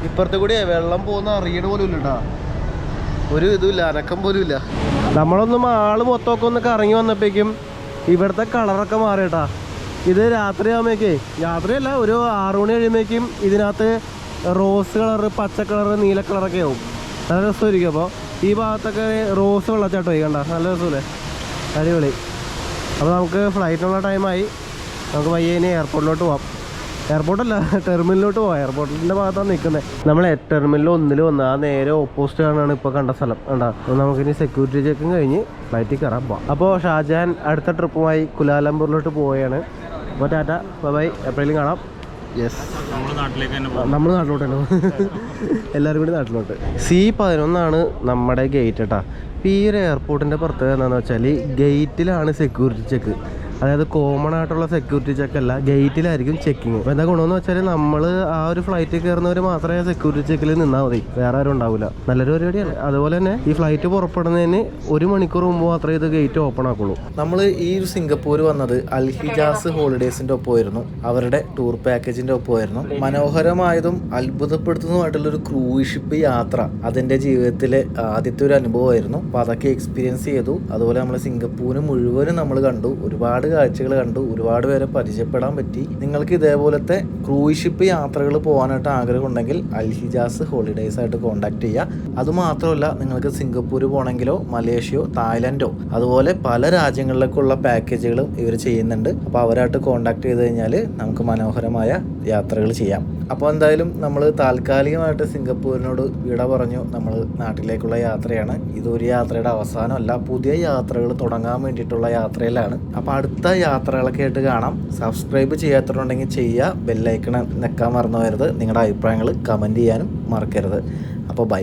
S3: ഇപ്പുറത്തെ കൂടി വെള്ളം പോകുന്ന അറിയണ പോലും ഇല്ല കേട്ടോ. ഒരു ഇതുമില്ല, അനക്കം പോലും ഇല്ല. നമ്മളൊന്ന് മാള് മൊത്തമൊക്കെ ഒന്ന് കറങ്ങി വന്നപ്പോഴേക്കും ഇവിടുത്തെ കളറൊക്കെ മാറി കേട്ടാ. ഇത് രാത്രിയാകുമ്പോഴേക്കേ, രാത്രിയല്ല ഒരു 6 മണി കഴിയുമ്പോഴേക്കും ഇതിനകത്ത് റോസ് കളറ്, പച്ച കളറ്, നീല കളറൊക്കെ ആവും. നല്ല രസമായിരിക്കും. അപ്പോൾ ഈ ഭാഗത്തൊക്കെ റോസ് വെള്ളച്ചാട്ടമായി കണ്ട. നല്ല രസമല്ലേ, അടിപൊളി. അപ്പോൾ നമുക്ക് ഫ്ലൈറ്റിനുള്ള ടൈമായി. നമുക്ക് പയ്യേനെ എയർപോർട്ടിലോട്ട് പോവാം. എയർപോർട്ടല്ല, ടെർമിനലിലോട്ട് പോവാം. എയർപോർട്ടിൻ്റെ ഭാഗത്താണ് നിൽക്കുന്നത്. നമ്മൾ ടെർമിനൽ 1 വന്ന് ആ നേരെ ഓപ്പോസിറ്റ് ആണ് ഇപ്പോൾ കണ്ട സ്ഥലം. കണ്ടാ. അപ്പോൾ നമുക്കിനി സെക്യൂരിറ്റി ചെക്കും കഴിഞ്ഞ് ഫ്ലൈറ്റിൽ കയറാൻ പോവാം. അപ്പോൾ ഷാജഹാൻ അടുത്ത ട്രിപ്പുമായി കുലാലംപൂരിലോട്ട് പോവുകയാണ്. അപ്പോൾ ടാറ്റ, ബൈ, എപ്പോഴേലും കാണാം. യെസ്, നമ്മൾ നാട്ടിലോട്ട് തന്നെ എല്ലാവരും കൂടി നാട്ടിലോട്ട്. C11 നമ്മുടെ ഗേറ്റ് കേട്ടാ. ഇപ്പോൾ ഈ ഒരു എയർപോർട്ടിൻ്റെ പ്രത്യേകത എന്താണെന്ന് വെച്ചാൽ ഗേറ്റിലാണ് സെക്യൂരിറ്റി ചെക്ക്. അതായത് കോമൺ ആയിട്ടുള്ള സെക്യൂരിറ്റി ചെക്കല്ല, ഗേറ്റിലായിരിക്കും ചെക്കിങ്. അപ്പോൾ എന്താ ഗുണമെന്ന് വെച്ചാൽ നമ്മൾ ആ ഒരു ഫ്ലൈറ്റിൽ കയറുന്നവർ മാത്രമേ സെക്യൂരിറ്റി ചെക്കിൽ നിന്നാൽ മതി, വേറെ ആരും ഉണ്ടാവില്ല. നല്ലൊരു പരിപാടിയാണ്. അതുപോലെ തന്നെ ഈ ഫ്ലൈറ്റ് പുറപ്പെടുന്നതിന് 1 മണിക്കൂർ മുമ്പ് മാത്രമേ ഇത് ഗേറ്റ് ഓപ്പൺ ആക്കുള്ളൂ.
S1: നമ്മൾ ഈ ഒരു സിംഗപ്പൂർ വന്നത് അൽഹിജാസ് ഹോളിഡേയ്സിൻ്റെ ഒപ്പമായിരുന്നു. അവരുടെ ടൂർ പാക്കേജിൻ്റെ ഒപ്പമായിരുന്നു. മനോഹരമായതും അത്ഭുതപ്പെടുത്തുന്നതുമായിട്ടുള്ളൊരു ക്രൂയിസ് ഷിപ്പ് യാത്ര അതിൻ്റെ ജീവിതത്തിലെ ആദ്യത്തെ ഒരു അനുഭവമായിരുന്നു. അപ്പോൾ അതൊക്കെ എക്സ്പീരിയൻസ് ചെയ്തു. അതുപോലെ നമ്മൾ സിംഗപ്പൂര് മുഴുവനും നമ്മൾ കണ്ടു, ഒരുപാട് കാഴ്ചകൾ കണ്ടു, ഒരുപാട് പേരെ പരിചയപ്പെടാൻ പറ്റി. നിങ്ങൾക്ക് ഇതേപോലത്തെ ക്രൂയിസ് ഷിപ്പ് യാത്രകൾ പോകാനായിട്ട് ആഗ്രഹമുണ്ടെങ്കിൽ അൽഹിജാസ് ഹോളിഡേയ്സ് ആയിട്ട് കോൺടാക്ട് ചെയ്യുക. അതുമാത്രമല്ല, നിങ്ങൾക്ക് സിംഗപ്പൂർ പോകണമെങ്കിലോ മലേഷ്യയോ തായ്ലൻഡോ അതുപോലെ പല രാജ്യങ്ങളിലേക്കുള്ള പാക്കേജുകളും ഇവർ ചെയ്യുന്നുണ്ട്. അപ്പോൾ അവരായിട്ട് കോൺടാക്ട് ചെയ്ത് കഴിഞ്ഞാൽ നമുക്ക് മനോഹരമായ യാത്രകൾ ചെയ്യാം. അപ്പോൾ എന്തായാലും നമ്മൾ താൽക്കാലികമായിട്ട് സിംഗപ്പൂരിനോട് വിട പറഞ്ഞു. നമ്മൾ നാട്ടിലേക്കുള്ള യാത്രയാണ്. ഇതൊരു യാത്രയുടെ അവസാനമല്ല, പുതിയ യാത്രകൾ തുടങ്ങാൻ വേണ്ടിയിട്ടുള്ള യാത്രയിലാണ്. അപ്പോൾ അടുത്ത യാത്രകളൊക്കെ ആയിട്ട് കാണാം. സബ്സ്ക്രൈബ് ചെയ്യാത്തതുണ്ടെങ്കിൽ ചെയ്യുക, ബെല്ലൈക്കൺ നെക്കാൻ മറന്നു പോകരുത്. നിങ്ങളുടെ അഭിപ്രായങ്ങൾ കമൻറ്റ് ചെയ്യാനും മറക്കരുത്. അപ്പോൾ ബൈ.